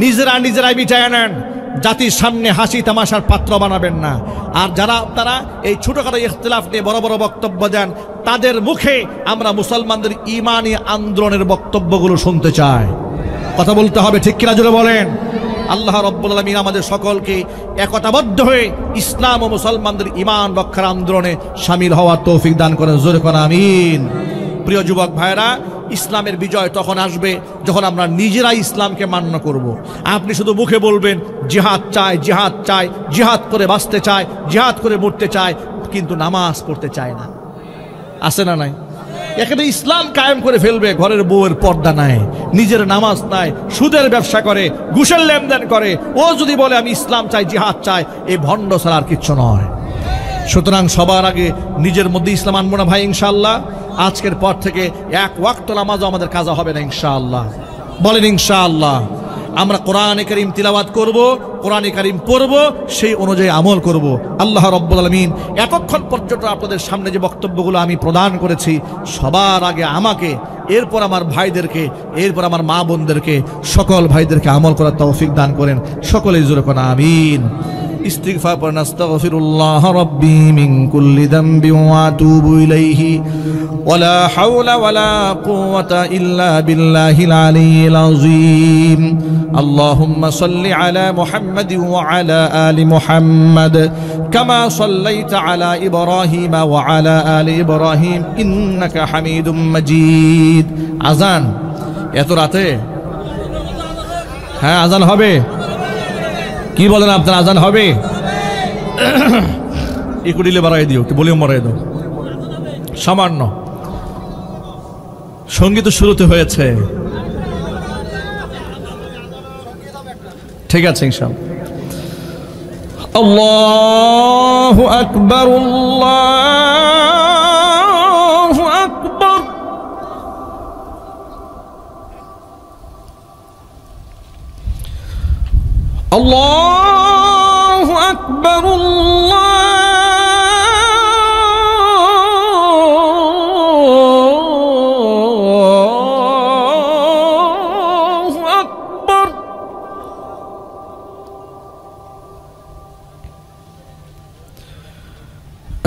নিজেরাই মিটায় নেন, জাতির সামনে হাসি তামাশার পাত্র বানাবেন না। আর যারা আপনারা এই ছোটখাটো ইখতিলাফ নিয়ে বড় বড় বক্তব্য দেন, তাদের মুখে আমরা মুসলমানদের ঈমানি আন্দোলনের বক্তব্যগুলো শুনতে চাই। কথা বলতে হবে, ঠিক কিনা জোরে বলেন? আল্লাহ রাব্বুল আলামিন আমাদের সকলকে একতাবদ্ধ হয়ে ইসলাম ও মুসলমানদের ঈমান রক্ষার আন্দোলনে শামিল হওয়ার তৌফিক দান করেন। জোরে কোন আমিন। প্রিয় যুবক ভাইরা, ইসলামের বিজয় তখন আসবে যখন আমরা নিজেরাই ইসলামকে মান্য করব। আপনি শুধু মুখে বলবেন জিহাদ চাই, জিহাদ চাই, জিহাদ করে বাঁচতে চাই, জিহাদ করে মরতে চাই, কিন্তু নামাজ পড়তে চায় না। আছে না নাই? এখানে ইসলাম কায়েম করে ফেলবে, ঘরের বউয়ের পর্দা নাই, নিজের নামাজ নাই, সুদের ব্যবসা করে, ঘুষের লেনদেন করে। ও যদি বলে আমি ইসলাম চাই, জিহাদ চাই, এই ভণ্ড ছাড়া আর কিচ্ছু নয়। সুতরাং সবার আগে নিজের মধ্যে ইসলাম আনবো না ভাই ইনশাআল্লাহ। আজকের পর থেকে এক ওয়াক্ত নামাজও আমাদের কাজা হবে না ইনশাআল্লাহ। বলেন ইনশাআল্লাহ। আমরা কোরআনে কারীম তিলাওয়াত করব, কোরআনে কারীম পড়ব, সেই অনুযায়ী আমল করব। আল্লাহ রাব্বুল আলামিন এতক্ষণ পর্যন্ত আপনাদের সামনে যে বক্তব্যগুলো আমি প্রদান করেছি, সবার আগে আমাকে, এরপর আমার ভাইদেরকে, এরপর আমার মা বোনদেরকে, সকল ভাইদেরকে আমল করার তৌফিক দান করেন। সকলেই জোরে কোন আমিন। ইস্তিগফার পড়েন। আস্তাগফিরুল্লাহ রাব্বি মিন কুল্লি যামবিন ওয়া আতুবু ইলাইহি ওয়ালা হাওলা ওয়ালা কুওয়াতা ইল্লা বিল্লাহিল আলিয়্যিল আযীম। আল্লাহুম্মা সাল্লি আলা মুহাম্মাদিন ওয়া আলা আলি মুহাম্মাদ কামা সাল্লাইতা আলা ইব্রাহিম ওয়া আলা আলি ইব্রাহিম ইন্নাকা হামিদুম মাজিদ। আযান এত রাতে? হ্যাঁ, আযান হবে। কি বলেন আপনার? আজান হবে? একটু ডিলে বাড়াই দিও, একটু ভলিউম বাড়াই দাও সামান্য। সঙ্গীত শুরুতে হয়েছে, ঠিক আছে ইনশাআল্লাহ। আল্লাহু আকবার, আল্লাহু আকবার। আল্লাহু আকবার, আল্লাহু আকবার।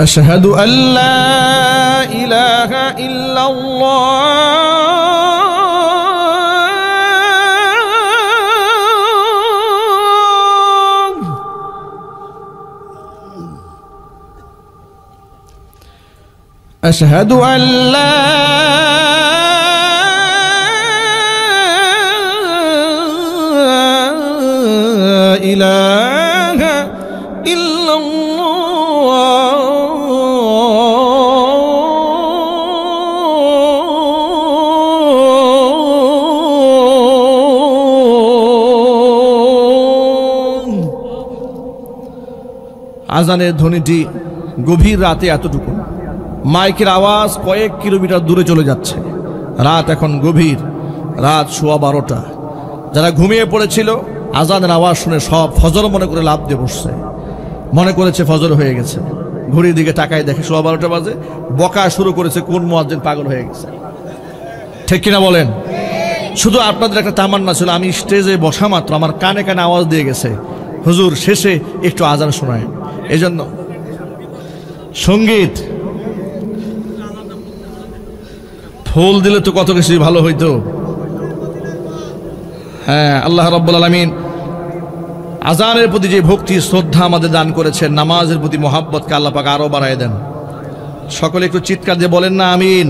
আশহাদু আল্লা ইলাহা ইল্লাল্লাহ أشهد أن لا إله إلا الله আজানের ধ্বনিটি গভীর রাতে এতটুকু, মাইকের আওয়াজ কয়েক কিলোমিটার দূরে চলে যাচ্ছে। রাত এখন গভীর, রাত 12:15। যারা ঘুমিয়ে পড়েছিল আজানের আওয়াজ শুনে সব ফজর মনে করে লাফ দিয়ে বসছে, মনে করেছে ফজর হয়ে গেছে। ঘড়ির দিকে তাকায় দেখে 12:15 বাজে, বকা শুরু করেছে কোন মুয়াজ্জিন পাগল হয়ে গেছে। ঠিক কিনা বলেন? শুধু আপনাদের একটা তামান্না ছিল, আমি স্টেজে বসা মাত্র আমার কানে কানে আওয়াজ দিয়ে গেছে, হুজুর শেষে একটু আজান শোনায়। এই জন্য সঙ্গীত ফুল দিলে তো কত কিছু ভালো হইতো। হ্যাঁ, আল্লাহ রাব্বুল আলামিন আজানের প্রতি যে ভক্তি শ্রদ্ধা আমাদের দান করেছেন, নামাজের প্রতি মহাব্বতকে আল্লাহ পাক আরো বাড়ায় দেন। সকলে একটু চিৎকার দিয়ে বলেন না আমিন।